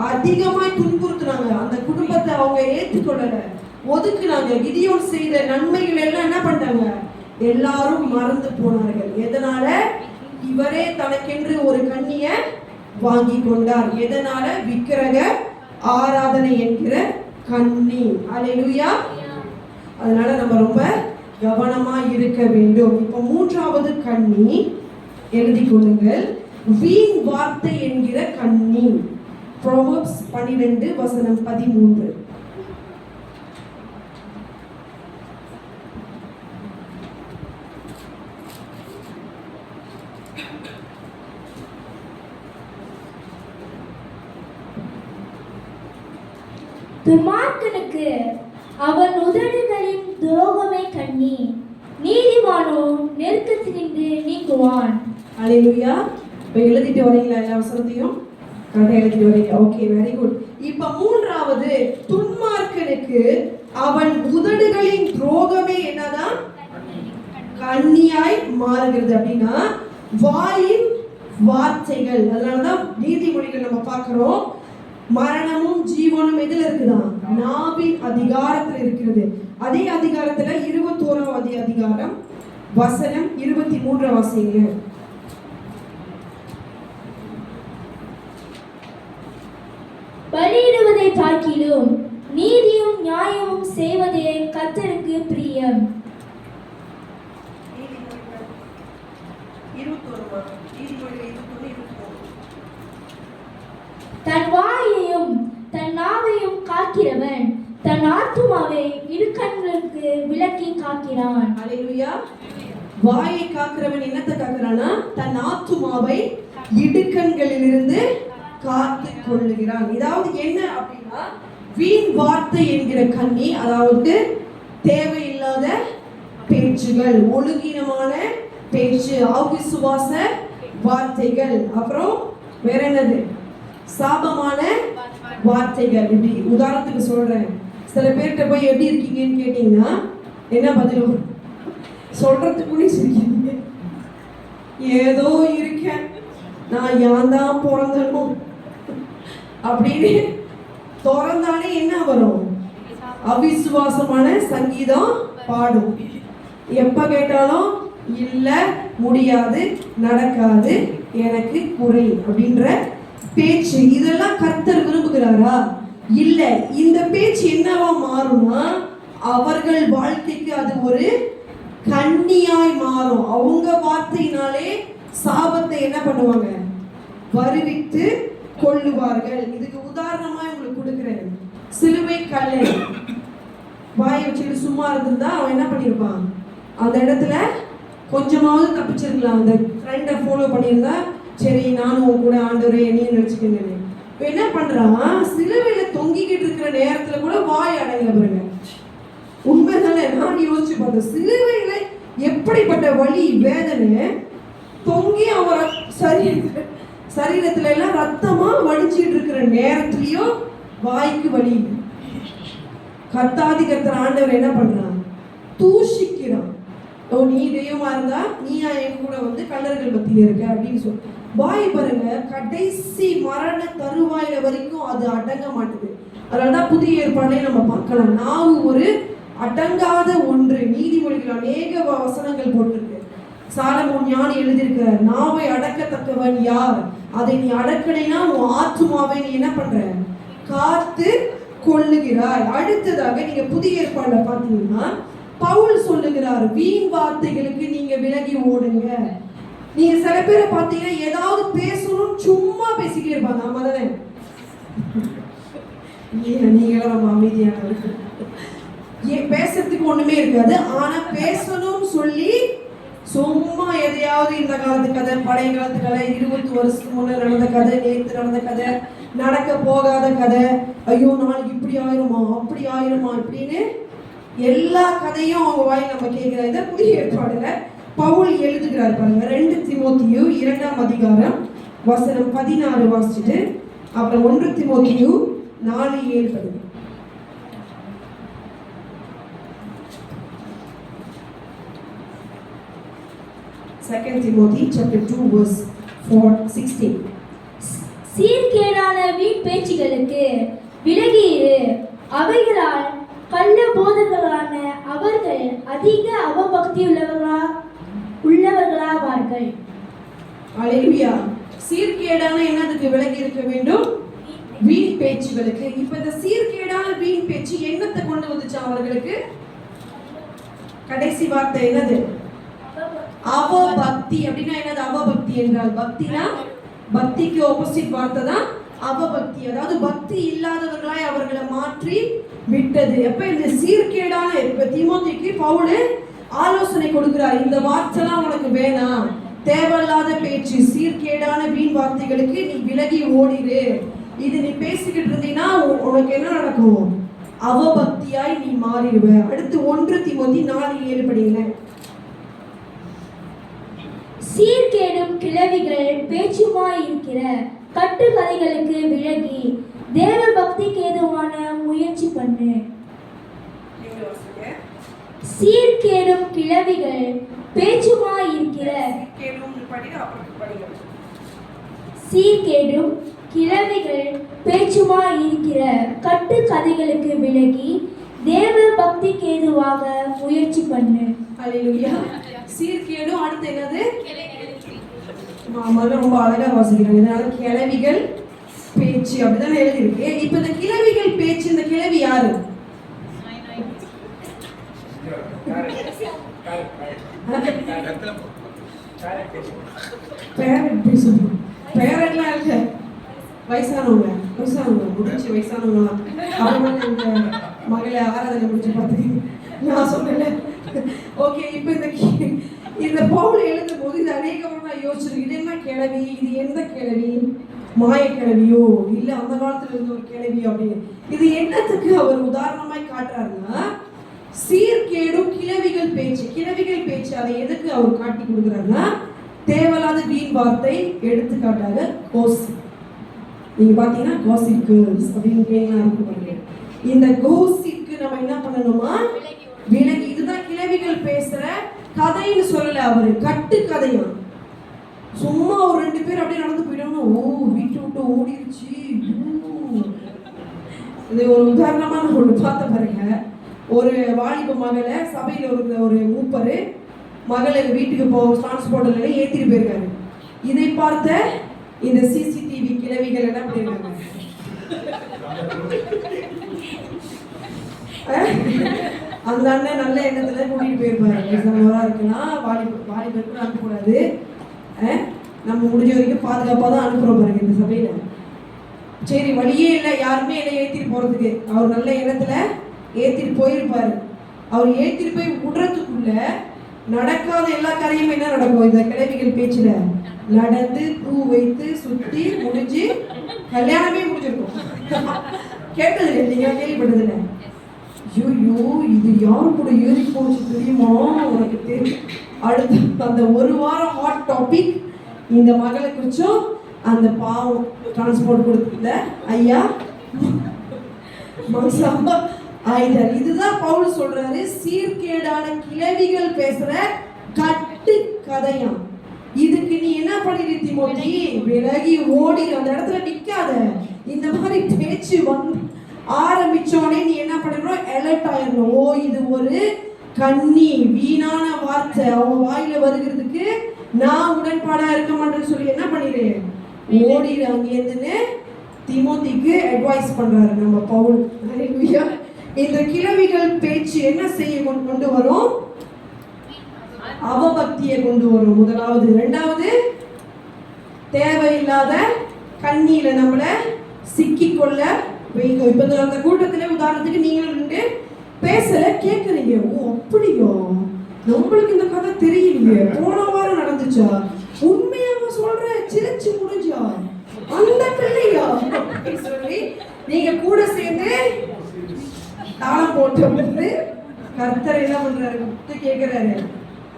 அதிகமாய் துன்புறுத்தினாங்க. அந்த குடும்பத்தை அவங்க ஏற்றுக்கொள்ளல, ஒதுக்குனாங்க. கிதியோன் செய்த நன்மைகள் எல்லாம் என்ன பண்ணாங்க? எல்லாரும் மறந்து போனார்கள். எதனால? இவரே தனக்கென்று ஒரு கன்னியை வாங்கி கொண்டார். எதனால? விக்கிரக ஆராதனை என்கிற கன்னி. அல்லேலூயா. அதனால நம்ம ரொம்ப கவனமா இருக்க வேண்டும். இப்ப மூன்றாவது கன்னி எழுதி கொள்ளுங்கள். வீண் வார்த்தை என்கிற கன்னி. Proverbs 12 வசனம் 13. துன்மார்க்கனுக்கு அவன் உதடுகளின் துரோகமே கண்ணி, நீதிமானோ நெருக்கத்தினின்று நீங்குவான். அல்லேலூயா. இப்ப எழுதிட்டு வரீங்களா? எல்லா வசனத்தையும் கரெக்டா எழுதிட்டு வரீங்க. Okay, very good. இப்ப மூன்றாவது, துன்மார்க்கனுக்கு அவன் உதடுகளின் துரோகமே என்னதான்? கண்ணியாய் மாறுகிறது. அப்படின்னா வாயின் வார்த்தைகள். அதனாலதான் நீதிமொழிகள் நம்ம பார்க்கிறோம், மரணமும் ஜீவனும் எதுல இருக்குதான்? நாவின் அதிகாரத்தில் இருக்கிறது. அதே அதிகாரத்துல 21வது அதிகாரம் வசனம் 23 வாசிங்க. பலியிடுவதை பார்க்கிலும் நீதியும் நியாயமும் செய்வதே கர்த்தருக்கு பிரியம். தன் வாயையும் தன் நாவையும் காக்கிறவன் தன் ஆத்துமாவை இடுக்கண்களுக்கு விலக்கி காக்கிறான். அல்லேலூயா. வாயை காக்கிறவன் என்னத்தை காக்கிறானா? தன் ஆத்துமாவை இடுக்கண்களிலிருந்து காத்து கொள்ளுகிறான். இதாவது என்ன அப்படின்னா, வீண் வார்த்தை என்கிற கண்ணி, அதாவது தேவையில்லாத பேச்சுகள், ஒழுங்கீனமான பேச்சு, அவிசுவாச வார்த்தைகள், அப்புறம் வேற என்னது? சாபமான வார்த்தைகள். இப்படி உதாரணத்துக்கு சொல்றேன், சில பேர்கிட்ட போய் எப்படி இருக்கீங்கன்னு கேட்டீங்கன்னா என்ன பதில் சொல்றதுக்குள்ளே சிரிக்கிறீங்க. ஏதோ இருக்கேன், நான் ஏன் தான் பிறந்தனும் அப்படின்னு திறந்தாலே என்ன வரும்? அவிசுவாசமான சங்கீதம் பாடும். எப்ப கேட்டாலும் இல்ல, முடியாது, நடக்காது, எனக்கு குறை அப்படின்ற பேச்சு. இதெல்லாம் கர்த்தர் விரும்புகிறாரா? இல்ல. இந்த பேச்சு என்னவா மாறும்னா, அவர்கள் வாழ்க்கைக்கு அது ஒரு கண்ணியாய் மாறும். அவங்க வார்த்தையினாலே சாபத்தை என்ன பண்ணுவாங்க? வருவித்து கொள்ளுவார்கள். இதுக்கு உதாரணமா உங்களுக்கு கொடுக்கிறேன். சிலுவை கல்லை வாயை வச்சுட்டு சும்மா இருந்திருந்தா அவன் என்ன பண்ணிருப்பான்? அந்த இடத்துல கொஞ்சமாவது தப்பிச்சிருக்கலாம். அந்த ஃப்ரெண்டை ஃபாலோ பண்ணியிருந்தா, சரி நானும் உன் கூட ஆண்டவரே என்னையும் நினைச்சுக்கங்க. இப்போ என்ன பண்றான்? சிலுவையில தொங்கிக்கிட்டு இருக்கிற நேரத்துல கூட வாய் அடங்கல பாருங்க. உண்மைதானே? நான் யோசிச்சு பார்த்தேன், சிலுவையில எப்படிப்பட்ட வலி வேதனை. தொங்கி அவர் சரீரத்துல எல்லாம் ரத்தமா வடிச்சிட்டு இருக்கிற நேரத்திலயும் வாய்க்கு வலி. கர்த்தாதி கர்த்தர் ஆண்டவர் என்ன பண்றான்? தூஷிக்கிறான். ஓ, நீ தெய்வமா இருந்தா நீயா என் கூட வந்து கல்லர்கள் மத்தியில இருக்க அப்படின்னு சொல்லி வாய் பாருங்க, கடைசி மரண தருவாயில வரைக்கும் அது அடங்க மாட்டுது. அதனாலதான் புதிய ஏற்பாடை நம்ம பார்க்கலாம், நாவு ஒரு அடங்காத ஒன்று. நீதிமொழிகள் அநேக வசனங்கள் போட்டிருக்கு. சாலமோன் ஞானி எழுதியிருக்கிறார், நாவை அடக்கத்தக்கவன் யார்? அதை நீ அடக்கலைன்னா உன் ஆத்துமாவை நீ என்ன பண்ற? காத்து கொள்ளுகிறாய். அடுத்ததாக நீங்க புதிய ஏற்பாடுல பாத்தீங்கன்னா பவுல் சொல்லுகிறார், வீண் வார்த்தைகளுக்கு நீங்க விலகி ஓடுங்க. நீங்க சில பேரை பாத்தீங்கன்னா ஏதாவது பேசணும் சும்மா பேசிக்கிட்டே இருப்பாங்க. ஆமா தானே? நீங்களும் நம்ம அமைதியான பேசுறதுக்கு ஒண்ணுமே இருக்காது, ஆனா பேசணும்னு சொல்லி சும்மா எதையாவது இந்த காலத்து கதை, பழைய காலத்து கதை, 20 வருஷத்துக்கு முன்னாடி நடந்த கதை, நேற்று நடந்த கதை, நடக்க போகாத கதை, ஐயோ நாளைக்கு இப்படி ஆயிருமா அப்படி ஆயிருமா இப்படின்னு எல்லா கதையும் அவங்க வாய் நம்ம கேட்கிறோம். இதை புதிய ஏற்பாடுல பவுல் எழுதுகிறார் பாருங்க. 2 தீமோத்தேயு 2ஆம் அதிகாரம் வசனம் 16 வாசிச்சுட்டு அப்புறம் 1 தீமோத்தேயு 4:7 படிங்க. 2 Timothy chapter 2 verse 16. சீர்கேடான வீண் பேச்சுகளுக்கு விலகி இரு. அவைகளால் கள்ள போதகர்களான அவர்கள் அதிக அவபக்தி உள்ளவர்களாவார்கள். அல்லேலூயா. சீர்கேடான என்னதுக்கு விலகி இருக்க வேண்டும்? வீண் பேச்சுகளுக்கு. இப்ப இந்த சீர்கேடான வீண் பேச்சு என்னத்தை கொண்டு வந்துச்சு அவர்களுக்கு? கடைசி வார்த்தை என்னது? அவபக்தி. அப்படின்னா என்னது அவபக்தி என்றால்? பக்தினா பக்திக்கு ஆப்போசிட் வார்த்தை தான் அவபக்தி. அதாவது பக்தி இல்லாதவர்களாய் அவர்களை மாற்றி விட்டது. அப்ப இந்த சீர்கேடான, இப்ப தீமோத்தேயுக்கு பவுல் ஆலோசனை கொடுக்கிறார். இந்த வார்த்தைலாம் உனக்கு வேணாம், தேவையில்லாத பேச்சு, சீர்கேடான வீண் வார்த்தைகளுக்கு நீ விலகி ஓடிடு. இது நீ பேசிக்கிட்டு இருந்தீங்கன்னா உனக்கு என்ன நடக்கும்? அவபக்தியாய் நீ மாறிடுவ. அடுத்து 1 தீமோத்தேயு 4:7 படிங்க. சீர்கேடும் கிளவிகள் பேச்சுமாய் இருக்கிற கட்டுக்கதைகளுக்கு விலகி தேவ பக்திக்கு ஏதுவான முயற்சி பண்ணு. சீர்கேடும் கிளவிகள் பேச்சுமாய் இருக்கிற சீர்கேடும் கிளவிகள் பேச்சுமாய் இருக்கிற கட்டுக்கதைகளுக்கு விலகி தேவ பக்திக்கு ஏதுவாக முயற்சி பண்ணு. அல்லேலூயா. சீர்கேடும் அடுத்து என்னது? ரொம்ப அழகா வாசிக்கிறாங்க. இதனால கிளவிகள் பேச்சு அப்படிதான் எழுதியிருக்கு. இப்ப இந்த கிளவிகள் பேச்சு, இந்த கிளவி யாரு? பேரட் பேசணும். பேரட்லாம் இல்ல, வயசானவங்க முடிச்சு வயசானவங்களா. அவங்க இந்த மகளை ஆராதனை முடிச்சு பார்த்து நான் சொன்னேன். ஓகே, இப்போ இந்த பவுல் எழுதும் போது இது அநேகமாக நான் யோசிச்சிருக்கேன். இது என்ன கிளவி? இது எந்த கிளவி? மாய கிளவியோ இல்லை அந்த காலத்துல இருந்த ஒரு கிளவி அப்படின்னு. இது என்னத்துக்கு அவர் உதாரணமாய் காட்டுறாருன்னா, சீர்கேடும் கிளவிகள் பேச்சு. கிளவிகள் பேச்சு அதை எதுக்கு அவர் காட்டி கொடுக்குறாருன்னா, தேவையில்லாத வீண் வார்த்தை. எடுத்துக்காட்டாக கோசி. நீங்க பாத்தீங்கன்னா கோசிப் கேர்ள்ஸ் அப்படின்னு பேர்லாம் இருக்கு பாருங்க. இந்த கோசிப்க்கு நம்ம என்ன பண்ணணுமா? விலகி. இதுதான் கிளவிகள் பேசுற கதைன்னு சொல்லல அவரு, கட்டு கதையா. சும்மா ஒரு 2 பேர் அப்படியே நடந்து போயிட்டாங்க, ஓ வீட்டு விட்டு ஓடிடுச்சு. இது ஒரு உதாரணமா நான் ஒன்று பார்த்த பாருங்க. ஒரு வாலிப மகளை சபையில் ஒரு மூப்பரு மகளை வீட்டுக்கு டிரான்ஸ்போர்ட்ல ஏற்றிட்டு போயிருக்காரு. இதை பார்த்த இந்த சிசிடிவி கிளவிகள் என்ன பண்ணிருக்காங்க? அந்த அண்ணன் நல்ல எண்ணத்துல கூட்டிட்டு போயிருப்பாரு. இருக்கலாம், வாலிபருக்கு அனுப்பக்கூடாது, நம்ம முடிஞ்ச வரைக்கும் பாதுகாப்பாக தான் அனுப்புறோம் பாருங்க இந்த சபையில. சரி, வழியே இல்லை, யாருமே என்ன ஏற்றிட்டு போறதுக்கு. அவர் நல்ல எண்ணத்துல ஏற்றிட்டு போயிருப்பாரு. அவர் ஏற்றிட்டு போய் விடுறதுக்குள்ள நடக்காத எல்லா காரியமும் என்ன நடக்கும்? இந்த கிளவிகள் பேச்சுல நடந்து பூ வைத்து சுத்தி முடிஞ்சு கல்யாணமே முடிஞ்சிருக்கும். கேட்டது இல்லை, நீங்க கேள்விப்பட்டது இல்லை? ஐயோ, இது யாரு கூட ஏறி போச்சு தெரியுமா உனக்கு தெரியும். அடுத்து அந்த ஒரு வாரம் ஹாட் டாபிக் இந்த மகளை குறிச்சும் அந்த பாவம் டிரான்ஸ்போர்ட் கொடுத்த ஐயா மனசாம ஆயிட்டார். இதுதான் பவுல் சொல்றாரு, சீர்கேடான கிளவிகள் பேசுற கட்டு கதையாம். இதுக்கு நீ என்ன பண்ணிரு தீமோத்தி? விலகி ஓடி அந்த இடத்துல நிக்காத. இந்த மாதிரி பேச்சு வந்து ஆரம்பிச்சோடனே நீ என்ன பண்ணணும்? அலர்ட் ஆயிடணும். ஓ, இது ஒரு கண்ணி வீணான வார்த்தை அவங்க வாயில வருகிறதுக்கு நான் உடன்பாடா இருக்க மாட்டேன்னு சொல்லி என்ன பண்ணிடு? ஓடிடு அங்கேருந்துன்னு தீமோத்திக்கு அட்வைஸ் பண்றாரு நம்ம பவுல். இந்த கிளவிகள் பேச்சு என்ன செய்ய கொண்டு வரும்? அவபக்தியை கொண்டு வரும் முதலாவது. இரண்டாவது, தேவையில்லாத கண்ணியில நம்மள சிக்கிக்கொள்ள வைக்கும். இப்ப அந்த கூட்டத்துல உதாரணத்துக்கு நீங்களும் நின்று பேசல கேட்கறீங்க. ஓ அப்படியோ, நம்மளுக்கு இந்த கதை தெரியலையே, போன வாரம் நடந்துச்சா, உண்மையாக சொல்ற, சிரிச்சு முடிஞ்சா, அந்த பிள்ளையா சொல்லி நீங்க கூட சேர்ந்து தாளம் போட்டு கர்த்தர் என்ன பண்றாரு, கூப்பிட்டு கேட்கிறாரு.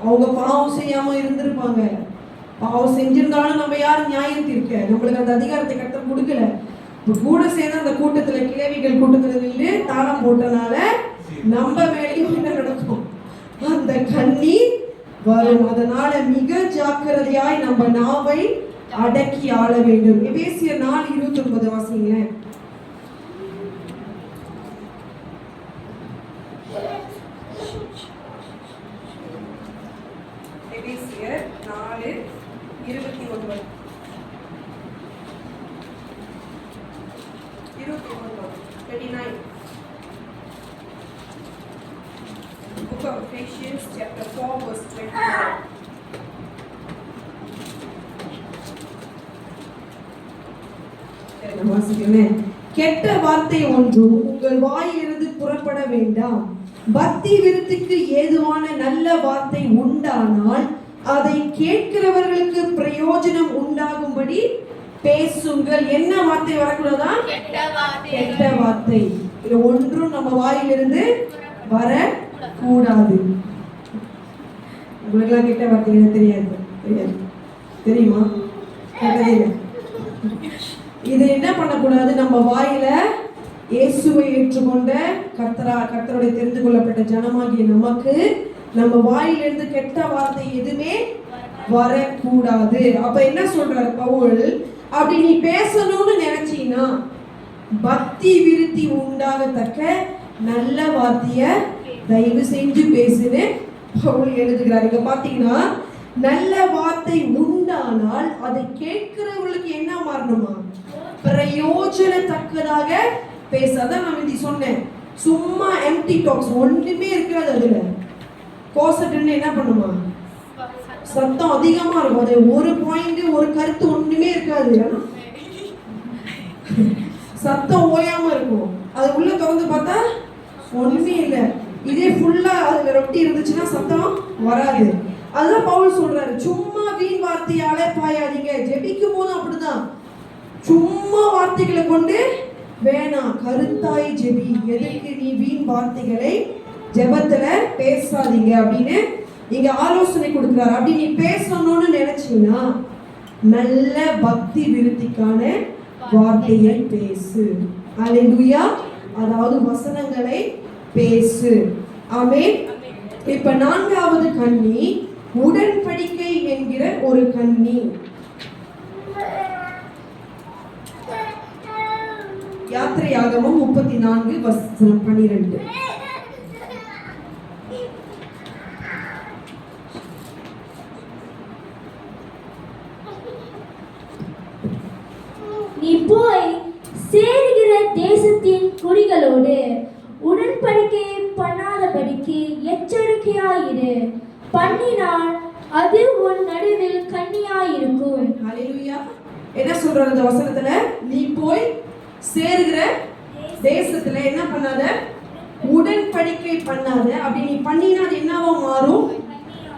அவங்க பாவம் செய்யாம இருந்திருப்பாங்க, பாவம் செஞ்சிருந்தாலும் நம்ம யாரும் நியாயம் தீர்க்க, நம்மளுக்கு அந்த அதிகாரத்தை கர்த்தர் கொடுக்கல. இப்ப கூட சேர்ந்து அந்த கூட்டத்துல கிழவிகள் கூட்டத்துல நின்று தாளம் போட்டனால நம்ம மேலேயும் என்ன நடக்கும், அந்த கண்ணீர் வரும். அதனால மிக ஜாக்கிரதையாய் நம்ம நாவை அடக்கி ஆள வேண்டும். எபேசியர் 4:29 வாசிங்க. எபேசியர் 4:29 29. Book of Ephesians chapter 4 verse 29. கெட்ட வார்த்தை ஒன்றும் உங்கள் வாயிலிருந்து புறப்பட வேண்டாம். பக்தி விருத்திக்கு ஏதுவான நல்ல வார்த்தை உண்டானால் அதை கேட்கிறவர்களுக்கு பிரயோஜனம் உண்டாகும்படி பேசுங்கள். என்ன வார்த்தை வரக்கூடாதா? கெட்ட வார்த்தை. இது ஒன்றும் நம்ம வாயிலிருந்து வரக்கூடாது. உங்களுக்கு கெட்ட வார்த்தை தெரியாது, தெரியுமா? இது என்ன பண்ணக்கூடாது, நம்ம வாயில இயேசுவை ஏற்றுக்கொண்ட கர்த்தருடைய தெரிந்து கொள்ளப்பட்ட ஜனமாகிய நமக்கு நம்ம வாயிலிருந்து கெட்ட வார்த்தை எதுவுமே வரக்கூடாது. அப்ப என்ன சொல்றாரு பவுல், அப்படி நீ பேசணும்னு நினைச்சீங்கன்னா பக்தி விருத்தி உண்டாகத்தக்க நல்ல வார்த்தைய தயவு செஞ்சு பேசுன்னு பவுல் எழுதுகிறார். இங்க பாத்தீங்கன்னா நல்ல வார்த்தை உண்டானால் அதை கேட்கிறவர்களுக்கு என்ன மாறணுமா, பிரயோஜனத்தக்கதாக பேசாதான். நான் இது சொன்னேன், சும்மா எம்டி டாக்ஸ் ஒண்ணுமே இருக்காது. அதுல கோசட்டுன்னு என்ன பண்ணுமா, சத்தம் அதிகமா இருக்கும். அது ஒரு பாயிண்ட் ஒரு கருத்து ஒண்ணுமே இருக்காது, சத்தம் ஓயாம இருக்கும். அது உள்ள திறந்து பார்த்தா ஒண்ணுமே இல்லை. இதே ஃபுல்லா அதுல ரொட்டி இருந்துச்சுன்னா சத்தம் வராது. அதுதான் பவுல் சொல்றாரு, சும்மா வீண் வார்த்தையால பாயாதீங்க. ஜெபிக்கும் போதும் அப்படிதான், சும்மா வார்த்தைகளை கொண்டு வேணாம், கருத்தாய் ஜெபி. எதுக்கு நீ வீண் வார்த்தைகளை ஜெபத்துல பேசாதீங்க அப்படின்னு இங்க ஆலோசனை கொடுக்கிறார். அப்படி நீ பேசணும்னு நினைச்சீங்கன்னா நல்ல பக்தி விருத்திக்கான வார்த்தையை பேசு. அல்லேலூயா. அதாவது வசனங்களை பேசு. ஆமென். இப்ப 4வது கண்ணி உடன்படிக்கை என்கிற ஒரு கண்ணி. யாத்திரையாகமம் 34:12. நீ போய் சேருகிற தேசத்தின் குடிகளோடு உடன்படிக்கையை பண்ணாதபடிக்கு எச்சரிக்கையாயிரு. பண்ணினால் அது உன் நடுவில் கண்ணியாயிருக்கும். ஹல்லேலூயா. என்ன சொல்றாரு இந்த வசனத்துல, நீ போய் சேருகிற தேசத்துல என்ன பண்ணாத, உடன்படிக்கை பண்ணாத. அப்படி நீ பண்ணினா அது என்னவா மாறும்,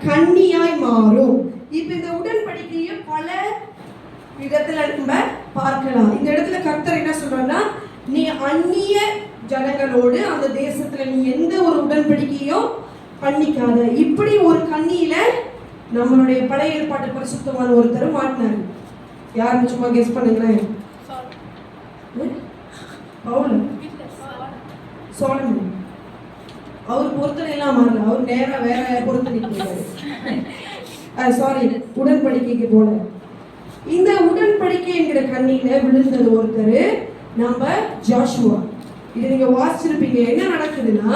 கண்ணியாய் மாறும். இப்ப இந்த உடன்படிக்கையை பல விதத்துல நம்ம பார்க்கலாம். இந்த இடத்துல கர்த்தர் என்ன சொல்றாருன்னா, நீ அந்நிய ஜனங்களோடு அந்த தேசத்துல நீ எந்த ஒரு உடன்படிக்கையும் பண்ணிக்காத. இப்படி ஒரு கண்ணியில நம்மளுடைய பழைய ஏற்பாட்டு பரிசுத்தமான ஒருத்தர் மாட்டினாரு. யாருன்னு சும்மா கெஸ் பண்ணுங்களேன். பவுல், சோலமன். அவர் பொருத்தனை எல்லாம் மாறல, அவர் நேரா வேற பொருத்தனைக்கு போறாரு. சாரி, உடன்படிக்கைக்கு போல. இந்த உடன்படிக்கை என்கிற கண்ணியில விழுந்தது ஒருத்தர், நம்ம ஜோஷுவா. இது நீங்க வாசிச்சிருப்பீங்க. என்ன நடக்குதுன்னா,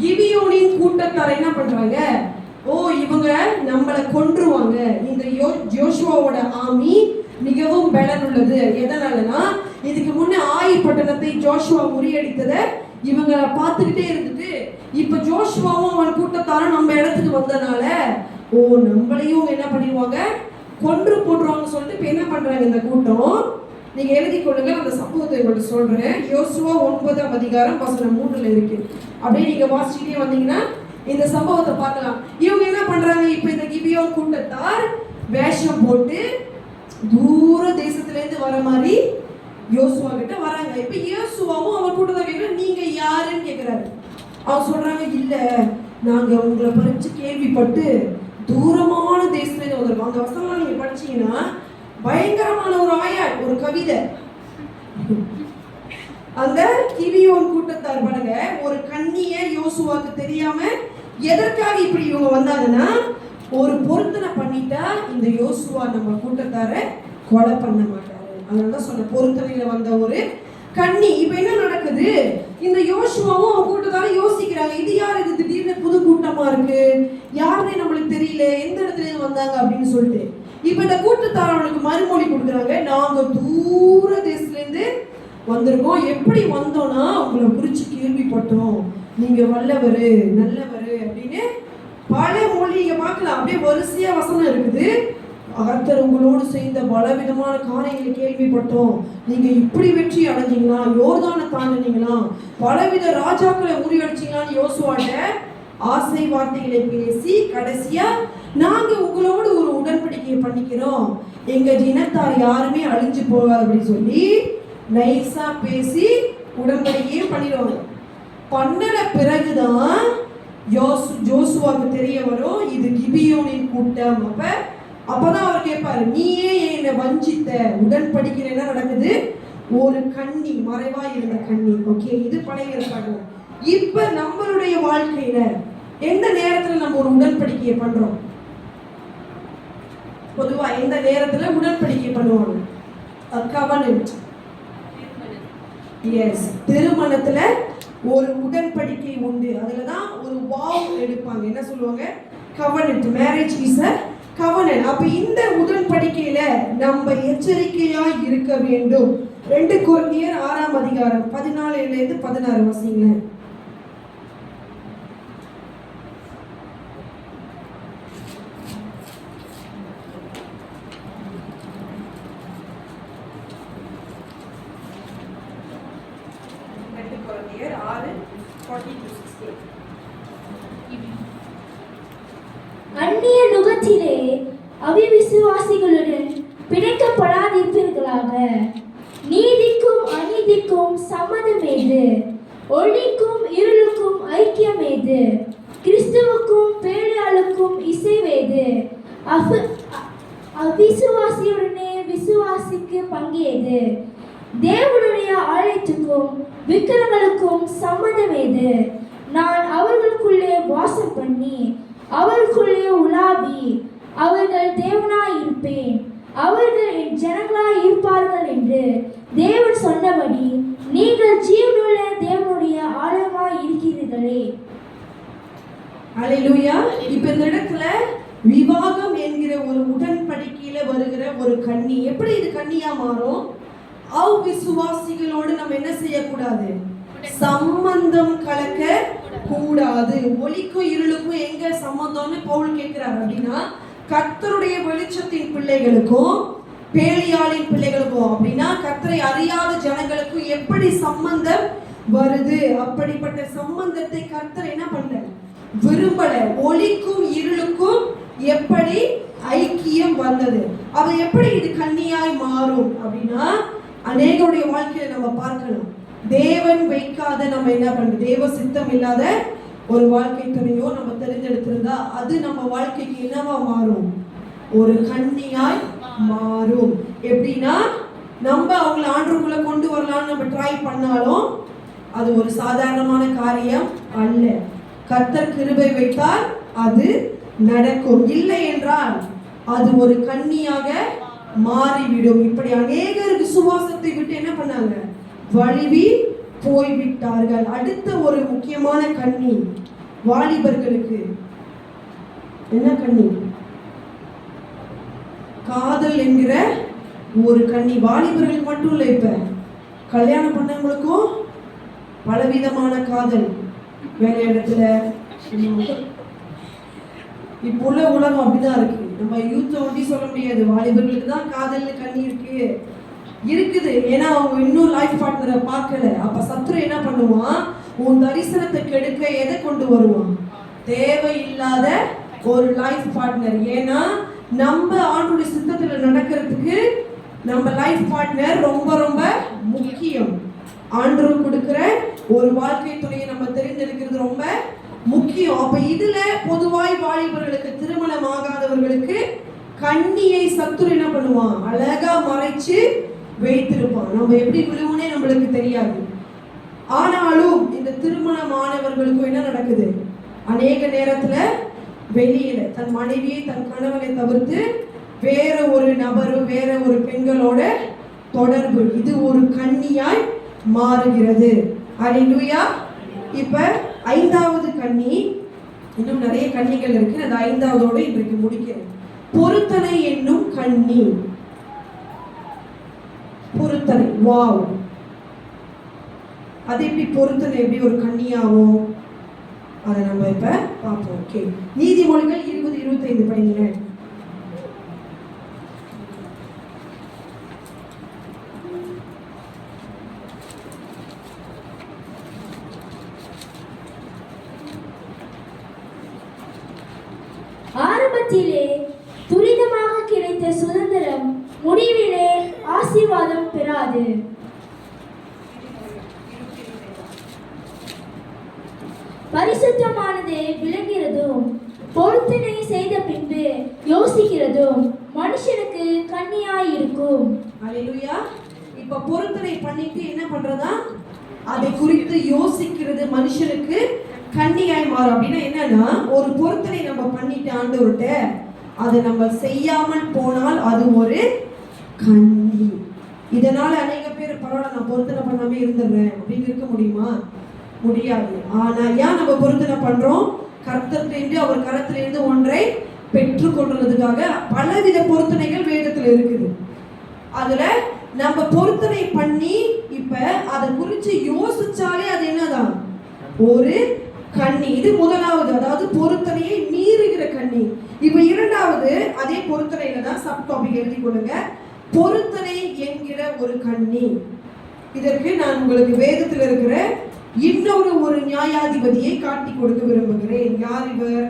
கிபியோனின் கூட்டத்தார் என்ன பண்றாங்க, ஓ இவங்க நம்மளை கொன்றுவாங்க. இந்த ஜோஷுவாவோட ஆமி மிகவும் பலன் உள்ளது. எதனாலனா, இதுக்கு முன்ன ஆயி பட்டணத்தை ஜோஷுவா முறியடித்ததை இவங்க பார்த்துக்கிட்டே இருந்துட்டு, இப்ப ஜோஷுவாவும் அவன் கூட்டத்தாரும் நம்ம இடத்துக்கு வந்தனால ஓ நம்மளையும் என்ன பண்ணிடுவாங்க, கொன்று போட்டுருவாங்க சொல்லிட்டு இப்ப என்ன பண்றாங்க இந்த கூட்டம். நீங்க எழுதி கொள்ளுங்க, அந்த சம்பவத்தை உங்களுக்கு சொல்றேன். யோசுவா 9ஆம் அதிகாரம் வசனம் 3ல இருக்கு. அப்படியே நீங்க வாசிச்சுட்டே வந்தீங்கன்னா இந்த சம்பவத்தை பார்க்கலாம். இவங்க என்ன பண்றாங்க, இப்ப இந்த கிபியோன் கூட்டத்தார் வேஷம் போட்டு தூர தேசத்துல இருந்து வர மாதிரி யோசுவா கிட்ட வராங்க. இப்ப யோசுவாவும் அவர் கூட்டத்தார் கேட்கிற, நீங்க யாருன்னு கேட்கிறாரு. அவங்க சொல்றாங்க, இல்ல நாங்க உங்களை பறிச்சு கேள்விப்பட்டு தூரமான தேசத்துல வந்திருக்கோம். அந்த வசனம் நீங்க படிச்சீங்கன்னா பயங்கரமான ஒரு ஆயாட், ஒரு கவிதை. அந்த கிபியோன் கூட்டத்தார் பாருங்க, ஒரு கண்ணிய யோசுவாக்கு தெரியாம எதற்காக இப்படி இவங்க வந்தாங்கன்னா, ஒரு பொருத்தனை பண்ணிட்டா இந்த யோசுவா நம்ம கூட்டத்தார கொலை பண்ண மாட்டாரு. அதனாலதான் சொன்ன பொருத்தனையில வந்த ஒரு கண்ணி. இப்ப என்ன நடக்குது, இந்த யோசுவாவும் அவங்க கூட்டத்தாரும் யோசிக்கிறாங்க, இது யார், இது திடீர்னு புது கூட்டமா இருக்கு, யாருன்னு நம்மளுக்கு தெரியல, எந்த இடத்துல இருந்து வந்தாங்க அப்படின்னு சொல்லிட்டு. இப்ப இந்த கூட்டத்தார் அவனுக்கு மறுமொழி கொடுக்குறாங்க, நாங்க தூர தேசத்துல இருந்து வந்திருக்கோம். எப்படி வந்தோம்னா உங்களை குறிச்சு கேள்விப்பட்டோம், நீங்க வல்லவரு நல்லவரு அப்படின்னு பல மொழி நீங்க பார்க்கலாம். அப்படியே வரிசையா வசனம் இருக்குது. கர்த்தர் உங்களோடு செய்த பலவிதமான காரியங்களை கேள்விப்பட்டோம், நீங்க இப்படி வெற்றி அடைஞ்சீங்களா, யோர்தானை தாண்டினீங்களா, பலவித ராஜாக்களை முறியடிச்சீங்களான்னு யோசுவாட்ட ஆசை வார்த்தைகளை பேசி கடைசியா நாங்க உங்களோடு ஒரு உடன்படிக்கையை பண்ணிக்கிறோம், எங்க ஜனத்தார் யாருமே அழிஞ்சு போகாது அப்படின்னு சொல்லி நைஸா பேசி உடன்படிக்கையே பண்ணிடுவாங்க. பண்ணன பிறகுதான் ஜோசுவாக்கு தெரிய வரும் இது கிபியோனின் கூட்டம். அப்பதான் அவர் கேட்பாரு, நீயே என்னை வஞ்சித்த, உடன்படிக்கையில என்ன நடக்குது, ஒரு கண்ணி, மறைவா இருந்த கண்ணி. ஓகே, இது பழைய ஏற்பாடு. இப்ப நம்மளுடைய வாழ்க்கையில எந்த நேரத்துல நம்ம ஒரு உடன்படிக்கையை பண்றோம்? பொதுவா எந்த நேரத்துல உடன்படிக்கை பண்ணுவாங்க? கவர்னன்ட். எஸ், திருமணத்துல ஒரு உடன்படிக்கை உண்டு. அதுலதான் ஒரு வாவ் எடுப்பாங்க. என்ன சொல்லுவாங்க? கவர்னன்ட். Marriage is a covenant. அப்ப இந்த உடன்படிக்கையில நம்ம எச்சரிக்கையா இருக்க வேண்டும். 2 கொரிந்தியர் 6ஆம் அதிகாரம் 14 இருந்து 16 வாசிங்க. அந்நிய நுகத்திலே அவிவிசுவாசிகளுடன் பிணைக்கப்படாதிருப்பீர்களாக. நீதிக்கும் அநீதிக்கும் சம்மதமேது, ஒளிக்கும் இருளுக்கும் ஐக்கியமேது, கிறிஸ்துவுக்கும் பேலியாளுக்கும் இசைவேது, அவிசுவாசியுடனே விசுவாசிக்கு பங்கேது, தேவனுடைய ஆலயத்துக்கும் விக்கிரங்களுக்கும் சம்மதமேது. நான் அவர்களுக்குள்ளே வாசம் பண்ணி அவர்களுக்குள்ளே உலாவி அவர்கள் தேவனாய் இருப்பேன், அவர்கள் என் ஜனங்களாய் இருப்பார்கள் என்று தேவன் சொன்னபடி நீங்கள் ஜீவனுள்ள தேவனுடைய ஆலயமாய் இருக்கிறீர்களே. அல்லேலூயா. இப்ப இந்த இடத்துல விவாகம் என்கிற ஒரு உடன்படிக்கையில வருகிற ஒரு கன்னி, எப்படி இது கன்னியா மாறும்? அவ்விசுவாசிகளோடு நம்ம என்ன செய்யக்கூடாது? சம்பந்தம் கலக்க கூடாது. ஒளிக்கும் இருளுக்கும் எங்க சம்பந்தம்னு பவுல் கேட்கிறார் அப்படின்னா, கர்த்தருடைய வெளிச்சத்தின் பிள்ளைகளுக்கும் பேலியாளின் பிள்ளைகளுக்கும், அப்படின்னா கர்த்தரை அறியாத ஜனங்களுக்கும் எப்படி சம்பந்தம் வருது? அப்படிப்பட்ட சம்பந்தத்தை கர்த்தர் என்ன பண்ண விரும்பல. ஒளிக்கும் இருளுக்கும் எப்படி ஐக்கியம் வந்தது? அது எப்படி இது கன்னியாய் மாறும் அப்படின்னா, அநேகருடைய வாழ்க்கையில நம்ம பார்க்கலாம், தேவன் வைக்காத நம்ம என்ன பண்றது, தேவ சித்தம் இல்லாத ஒரு வாழ்க்கை துணையோ நம்ம தெரிஞ்செடுத்திருந்தா அது நம்ம வாழ்க்கைக்கு என்னவா மாறும்? ஒரு கன்னியாய் மாறும். எப்படின்னா, நம்ம அவங்களை ஆண்டவருக்குள்ள கொண்டு வரலாம்னு நம்ம ட்ரை பண்ணாலும் அது ஒரு சாதாரணமான காரியம் அல்ல. கர்த்தர் கிருபை வைத்தால் அது நடக்கும், இல்லை என்றால் அது ஒரு கன்னியாக மாறிவிடும். இப்படி அநேகர் விசுவாசத்தை விட்டு என்ன பண்ணாங்க? வழுவி போய்விட்டார்கள். அடுத்த ஒரு முக்கியமான கன்னி வாலிபர்களுக்கு என்ன கன்னி? காதல் என்கிற ஒரு கன்னி. வாலிபர்களுக்கு மட்டும் இல்லை, இப்ப கல்யாணம் பண்ணவங்களுக்கும் பலவிதமான காதல். வேலை இடத்துல இப்போ உள்ள உலகம் அப்படிதான் இருக்கு. நம்ம யூத் ஒண்டி சொல்ல முடியாது, வாலிபர்களுக்கு தான் காதல் கண்ணி இருக்குது. ஏன்னா அவங்க இன்னும் லைஃப் பார்ட்னரை பார்க்கல. அப்ப சத்ரு என்ன பண்ணுவான்? உன் தரிசனத்தை கெடுக்க எதை கொண்டு வருவான்? தேவையில்லாத ஒரு லைஃப் பார்ட்னர். ஏன்னா நம்ம ஆண்டவருடைய சித்தத்துல நடக்கிறதுக்கு நம்ம லைஃப் பார்ட்னர் ரொம்ப ரொம்ப முக்கியம். ஆண்டவர் கொடுக்கிற ஒரு வாழ்க்கை துணையை நம்ம தெரிந்தெடுக்கிறது அப்படின்றது ரொம்ப முக்கியம். அப்ப இதுல பொதுவாய் வாலிபர்களுக்கு, திருமணம் ஆகாதவர்களுக்கு கண்ணியை சத்துரு என்ன பண்ணுவான், அழகா மறைச்சு வைத்திருப்பான். நம்ம எப்படி விழுவுனே நம்மளுக்கு தெரியாது. ஆனாலும் இந்த திருமணமானவர்களுக்கும் என்ன நடக்குது, அநேக நேரத்துல வெளியில தன் மனைவியை, தன் கணவனை தவிர்த்து வேற ஒரு நபரு, வேற ஒரு பெண்களோட தொடர்பு, இது ஒரு கண்ணியாய் மாறுகிறது. அல்லேலூயா. இப்ப ஐந்தாவது கண்ணி, இன்னும் நிறைய கண்ணிகள் இருக்கு, அந்த ஐந்தாவதோடு இன்றைக்கு முடிக்கிறேன். பொருத்தனை என்னும் கண்ணி. பொருத்தனை, வாவ், அது எப்படி பொருத்தனை எப்படி ஒரு கண்ணியாகும், அதை நம்ம இப்ப பார்ப்போம். ஓகே, நீதிமொழிகள் 20:25 படிங்களேன். ஆரம்பத்திலே துரிதமாக கிடைத்த சுதந்திரம் முடிவிலே ஆசீர்வாதம் பெறாது. பரிசுத்தமானது விளங்குகிறதும் பொருத்தனை செய்த பின்பு யோசிக்கிறதும் மனுஷனுக்கு கண்ணியாய் இருக்கும். அல்லேலூயா. இப்ப பொருத்தனை பண்ணிட்டு என்ன பண்றதா, அதை குறித்து யோசிக்கிறது மனுஷனுக்கு கண்ணியாய் மாறும். அப்படின்னா என்னன்னா, ஒரு பொருத்தனை நம்ம பண்ணிட்டு ஆண்டவர்கிட்ட அதை நம்ம செய்யாமல் போனால் அது ஒரு கண்ணி. இதனால அநேக பேர் பரவாயில்ல நான் பொருத்தனை பண்ணாம இருந்துடுறேன் அப்படின்னு இருக்க முடியுமா? முடியாது. ஆனா ஏன் நம்ம பொருத்தனை பண்றோம்? கர்த்தரிலிருந்து, அவர் கரத்திலிருந்து ஒன்றை பெற்றுக் கொள்றதுக்காக பலவித பொருத்தனைகள் வேதத்துல இருக்குது. அதுல நம்ம பொருத்தனை பண்ணி இப்ப அதை குறித்து யோசிச்சாலே அது என்னதான், ஒரு கண்ணி. இது முதலாவது, அதாவது பொருத்தனையை மீறுகிற கண்ணி. இப்ப இரண்டாவது, அதே பொருத்தனையில தான் சப் டாபிக் எழுதி கொள்ளுங்க, பொருத்தனை என்கிற ஒரு கண்ணி. இதற்கு நான் உங்களுக்கு வேதத்தில் இருக்கிற இன்னொரு ஒரு நியாயாதிபதியை காட்டி கொடுக்க விரும்புகிறேன். யார் இவர்?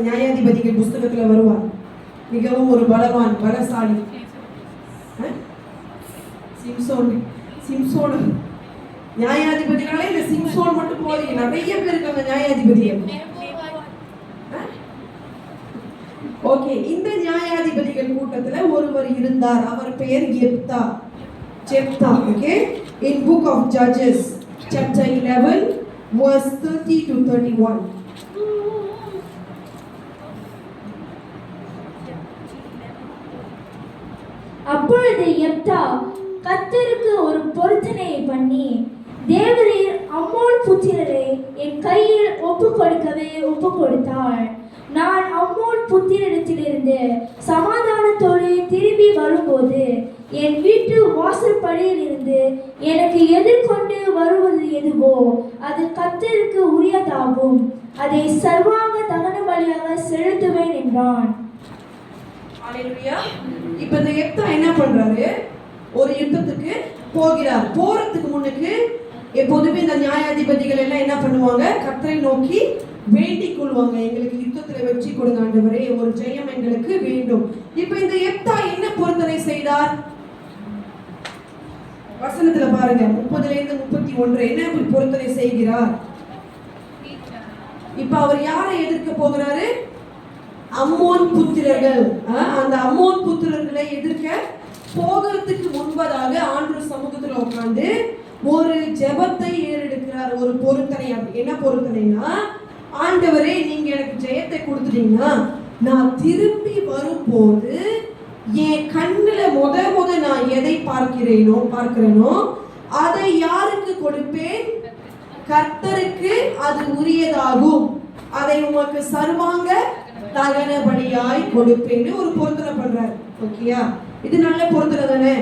நியாயாதிபதிகள் புஸ்தகத்துல வருவார். மிகவும் ஒரு பலவான், பலசாலி சிம்சோன். நியாயாதிபதிகளே இந்த சிம்சோன் மட்டும் போதும், நிறைய பேர் இருக்காங்க நியாயாதிபதிகள். ஓகே, இந்த நியாயாதிபதிகள் கூட்டத்துல ஒருவர் இருந்தார், அவர் பெயர் Jephthah. Okay, in book of Judges chapter 11 verse 30 to 31. அப்பொழுது யெப்தா கர்த்தருக்கு ஒரு பொருத்தனையை பண்ணி, தேவரீர் அம்மோன் புத்திரரை என் கையில் ஒப்புக் கொடுத்தாள். நான் அம்மோன் புத்திரரிடத்திலிருந்து சமாதானத்தோடு திரும்பி வரும்போது என் வீட்டு வாசற்படியில் இருந்து எனக்கு எதிர்கொண்டு வருவது எதுவோ அது கர்த்தருக்கு உரியதாகும். அதை சர்வாங்க தகன பலியாக செலுத்துவேன் என்றான். இப்ப இந்த யெப்தா என்ன பண்றாரு, ஒரு யுத்தத்துக்கு போகிறார். போறதுக்கு முன்னுக்கு எப்போதுமே இந்த நியாயாதிபதிகள் எல்லாம் என்ன பண்ணுவாங்க, கர்த்தரை நோக்கி வேண்டிக் கொள்வாங்க, எங்களுக்கு யுத்தத்துல வெற்றி கொடுங்க ஆண்டவரே, ஒரு ஜெயம் எங்களுக்கு வேண்டும். இப்ப இந்த யெப்தா என்ன பொருத்தனை செய்தார்? வசனத்துல பாருங்க, 30-31 என்ன பொருத்தனை செய்கிறார்? இப்ப அவர் யாரை எதிர்க்க போகிறாரு? அம்மோன் புத்திரர்கள். அந்த அம்மோன் புத்திரர்களை எதிர்க்க போகிறதுக்கு முன்பதாக ஆண்டவர் சமூகத்துல உட்கார்ந்து ஒரு ஜெபத்தை ஏறெடுக்கிறார், ஒரு பொருத்தனை. என்ன பொருத்தனைனா, ஆண்டவரே நீங்க எனக்கு ஜெயத்தை கொடுத்துட்டீங்கன்னா நான் திரும்பி வரும்போது என் கண்ணுல முத நான் எதை பார்க்கிறேனோ அதை யாருக்கு கொடுப்பேன்? கர்த்தருக்கு அது உரியதாகும். அதை உமக்கு சர்வாங்க தகன பலியாய் கொடுப்பேன்னு ஒரு பொருத்தனை பண்றாரு. ஓகேயா? இது நல்ல பொருத்தனை தானே?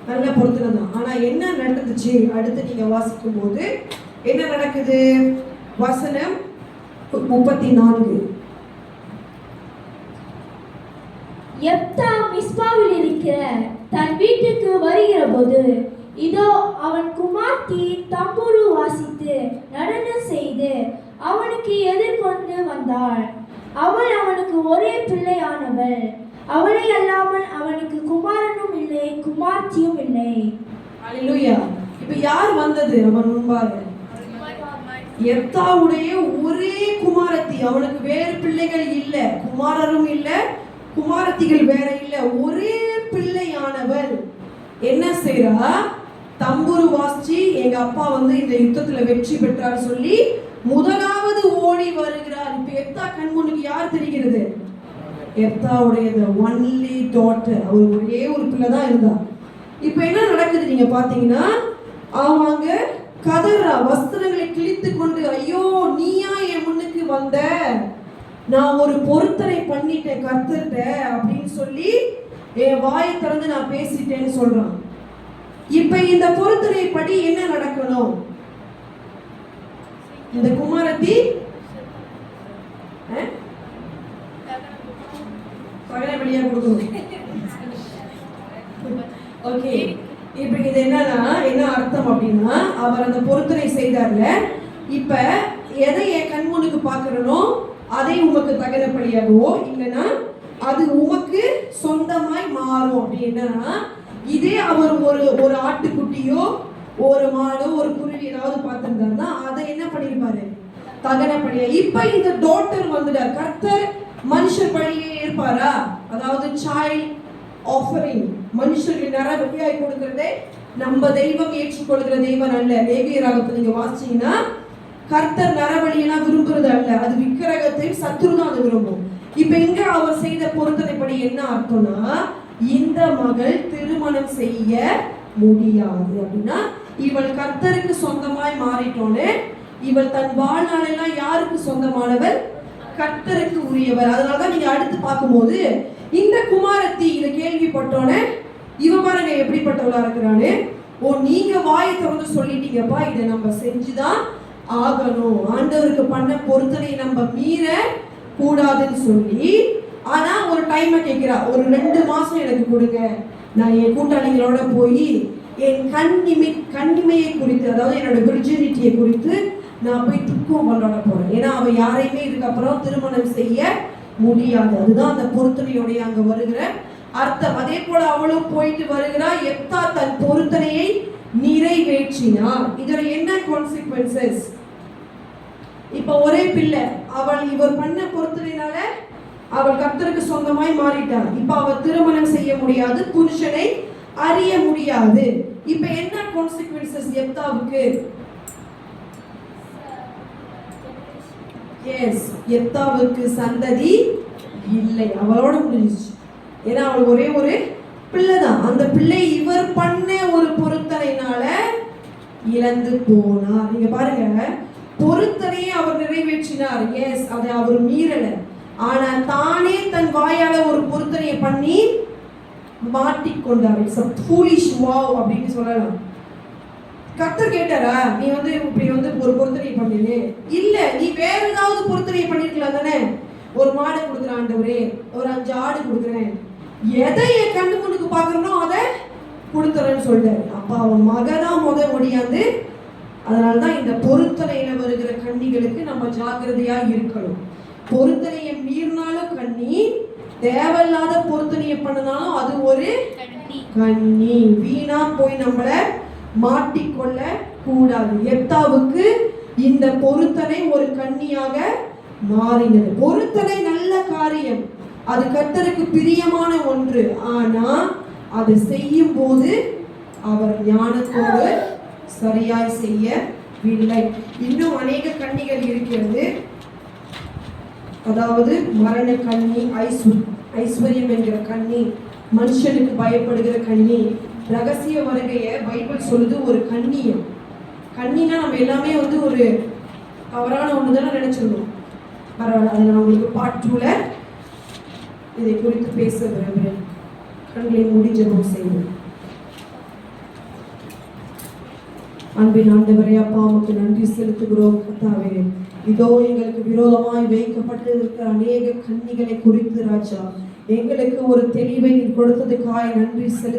நல்ல பொருத்தனை தான். ஆனா என்ன நடந்துச்சு அடுத்து நீங்க வாசிக்கும் போது என்ன நடக்குது? வசனம் 34. யெப்தா மிஸ்பாவில் இருக்கிற தன் வீட்டுக்கு வருகிற போது இதோ அவன் குமார்த்தி தம்புரு வாசித்து நடனம் செய்து அவனுக்கு எதிர்கொண்டு வந்தாள். அவள் அவனுக்கு ஒரே பிள்ளையானவள். அவளை அல்லாமல் அவனுக்கு குமாரனும் இல்லை, குமார்த்தியும் இல்லை. அல்லேலூயா. இப்போ யார் வந்தது அவன் முன்பாக? எப்தாவுடைய ஒரே குமாரத்தி. அவனுக்கு வேறு பிள்ளைகள் இல்ல, குமாரரும் இல்ல, குமாரத்திகள் வேற இல்ல. ஒரே பிள்ளையானவள் என்ன செய்றா? தம்புரு வாசிச்சு எங்க அப்பா வந்து இந்த யுத்தத்துல வெற்றி பெற்றார் சொல்லி முதலாவது ஓடி வருகிறார். இப்ப எப்தா கண்முன்னுக்கு யார் தெரிகிறது? எப்தாவுடைய ஒன்லி டாட்டர். அவர் ஒரே ஒரு பிள்ளை தான் இருந்தா. இப்ப என்ன நடக்குது நீங்க பாத்தீங்கன்னா, அவங்க கதறா, வஸ்திரங்களை கிழித்து கொண்டு, ஐயோ நீயா என் முன்னுக்கு வந்த, நான் ஒரு பொருத்தனை பண்ணிட்டேன் கர்த்தர்ட்ட அப்படின்னு சொல்லி என் வாயை திறந்து நான் பேசிட்டேன்னு சொல்றான். இப்ப இந்த பொருத்தனை படி என்ன நடக்கணும்? இந்த குமாரத்தி பகலை வழியா கொடுக்கணும். ஓகே, இப்ப இது என்னன்னா என்ன அர்த்தம் அப்படின்னா, அவர் அந்த பொருத்தனை செய்தார்ல, இப்ப எதை என் கண்முனுக்கு பாக்குறனோ அதை உமக்கு தகனப்படியாகவோ இல்லைன்னா அது உமக்கு சொந்தமாய் மாறும். அப்படி என்னன்னா, இதே அவர் ஒரு ஆட்டுக்குட்டியோ ஒரு மாடோ ஒரு குருவி ஏதாவது பார்த்திருந்தாருன்னா அதை என்ன பண்ணிருப்பாரு? தகனப்படியா. இப்ப இந்த டாட்டர் வந்துட்டார். கர்த்தர் மனுஷர் பழியே ஏற்பாரா? அதாவது சைல்ட் ஆஃபரிங், மனுஷர்கள் நரபலியாய் கொடுக்கிறதே நம்ம தெய்வம் ஏற்றுக்கொள்கிற தெய்வம் அல்ல. லேவியராகத்தை நீங்க வாசிச்சீங்கன்னா, கர்த்தர் நரபலியெல்லாம் விரும்புறது அல்ல, அது விக்கிரகத்தை சத்துரு தான் அது விரும்பும். இப்ப இங்க அவர் செய்த பொருத்தனைப்படி என்ன அர்த்தம்னா, இந்த மகள் திருமணம் செய்ய முடியாது அப்படின்னா, இவள் கர்த்தருக்கு சொந்தமாய் மாறிட்டோன்னு, இவள் தன் வாழ்நாளெல்லாம் யாருக்கு சொந்தமானவள்? கர்த்தருக்கு உரியவர். அதனாலதான் நீங்க அடுத்து பார்க்கும்போது இந்த குமாரத்தி இதை கேள்விப்பட்டோன்னே இவன் பாருங்க எப்படிப்பட்டவளா இருக்கிறான்னு, ஓ நீங்க வாயை திறந்து சொல்லிட்டீங்கப்பா, இதை நம்ம செஞ்சுதான் ஆகணும், ஆண்டவருக்கு பண்ண பொருத்தனை நம்ம மீற கூடாதுன்னு சொல்லி, ஆனா ஒரு டைமை கேட்கிறா, ஒரு 2 மாசம் எனக்கு கொடுங்க, நான் என் கூட்டாளிகளோட போய் என் கண்ணிமையை குறித்து, அதாவது என்னோட விர்ஜினிட்டியை குறித்து நான் போய் துக்கம் கொண்டாட போறேன். ஏன்னா அவ யாரையுமே இதுக்கப்புறம் திருமணம் செய்ய முடியாது. அதுதான் அந்த பொருத்தனையோடைய அங்க வருகிற அர்த்தம். அதே போல அவளும் போயிட்டு வருகிறா. எப்தா தன் பொருத்தனையை நிறைவேற்றினார். இதோட என்ன கான்சிக்வன்சஸ்? இப்ப ஒரே பிள்ளை, அவள் இவர் பண்ண பொருத்தனையினால அவள் கர்த்தருக்கு சொந்தமாய் மாறிட்டாள். இப்ப அவள் திருமணம் செய்ய முடியாது, புருஷனை அறிய முடியாது. இப்ப என்ன கான்சிக்வன்சஸ் எப்தாவுக்கு? எஸ், எப்தாவுக்கு சந்ததி இல்லை, அவளோட முடிஞ்சிச்சு. ஏன்னா அவள் ஒரே ஒரு பிள்ளைதான். அந்த பிள்ளை இவர் பண்ண ஒரு பொருத்தனையினால இழந்து போனார். நீங்க பாருங்க, பொருத்தனையை அவர் நிறைவேற்றினார், எஸ், அதை அவர் மீறல. ஆனா தானே தன் வாயால ஒரு பொருத்தனையை பண்ணி மாட்டிக்கொண்டார். இட்ஸ் a foolish vow அப்படின்னு சொல்லலாம். கர்த்தர் கேட்டாரா, நீ வந்து இப்படி வந்து ஒரு பொருத்தனை பண்ணினே? இல்ல, நீ வேற ஏதாவது பொருத்தனை பண்ணிருக்கலாம் தானே. ஒரு மாடு கொடுக்குற ஆண்டவரே, ஒரு 5 ஆடு கொடுக்குறேன், எதை என் கண்ணு முன்னுக்கு பாக்குறனோ அதை கொடுத்துறேன்னு சொல்லிட்டாரு. அப்ப அவன் மகதான் ஒடியாந்து. அதனாலதான் இந்த பொருத்தனையில வருகிற கன்னிகளுக்கு நம்ம ஜாக்கிரதையா இருக்கணும். பொருத்தனையை மீறினாலும் கண்ணி, தேவையில்லாத பொருத்தனையை பண்ணனாலும் அது ஒரு கண்ணி. வீணா போய் நம்மள மாட்டிக்கொள்ள கூடாது. எப்தாவுக்கு இந்த பொருத்தனை ஒரு கன்னியாக மாறினது. பொருத்தனை நல்ல காரியம், அது கர்த்தருக்கு பிரியமான ஒன்று. ஆனா அதை செய்யும் போது அவர் ஞானத்தோடு சரியாய் செய்யவில்லை. இன்னும் அநேக கன்னிகள் இருக்கிறது. அதாவது மரண கண்ணி, ஐஸ்வர்யம் என்கிற கண்ணி, மனுஷனுக்கு பயப்படுகிற கண்ணி. ரகசிய வருகைய பைபிள் சொல்லுது ஒரு கண்ணியம். கண்ணினா நம்ம எல்லாமே வந்து ஒரு தவறான ஒன்று தானே நினைச்சிருந்தோம். பரவாயில்ல, அதை நான் உங்களுக்கு பார்ட் 2ல இதை குறித்து பேச விரும்புகிறேன். கண்களை மூடி ஜெபம் செய்வோம். அன்பின் ஆண்டவரே, அப்பா உமக்கு நன்றி செலுத்துகிறோம். கர்த்தாவே, இதோ எங்களுக்கு விரோதமாய் வைக்கப்பட்டிருக்கிற அநேக கன்னிகளை குறித்து ராஜா எங்களுக்கு ஒரு தெளிவை கொடுத்ததுக்காய் நன்றி செலுத்து.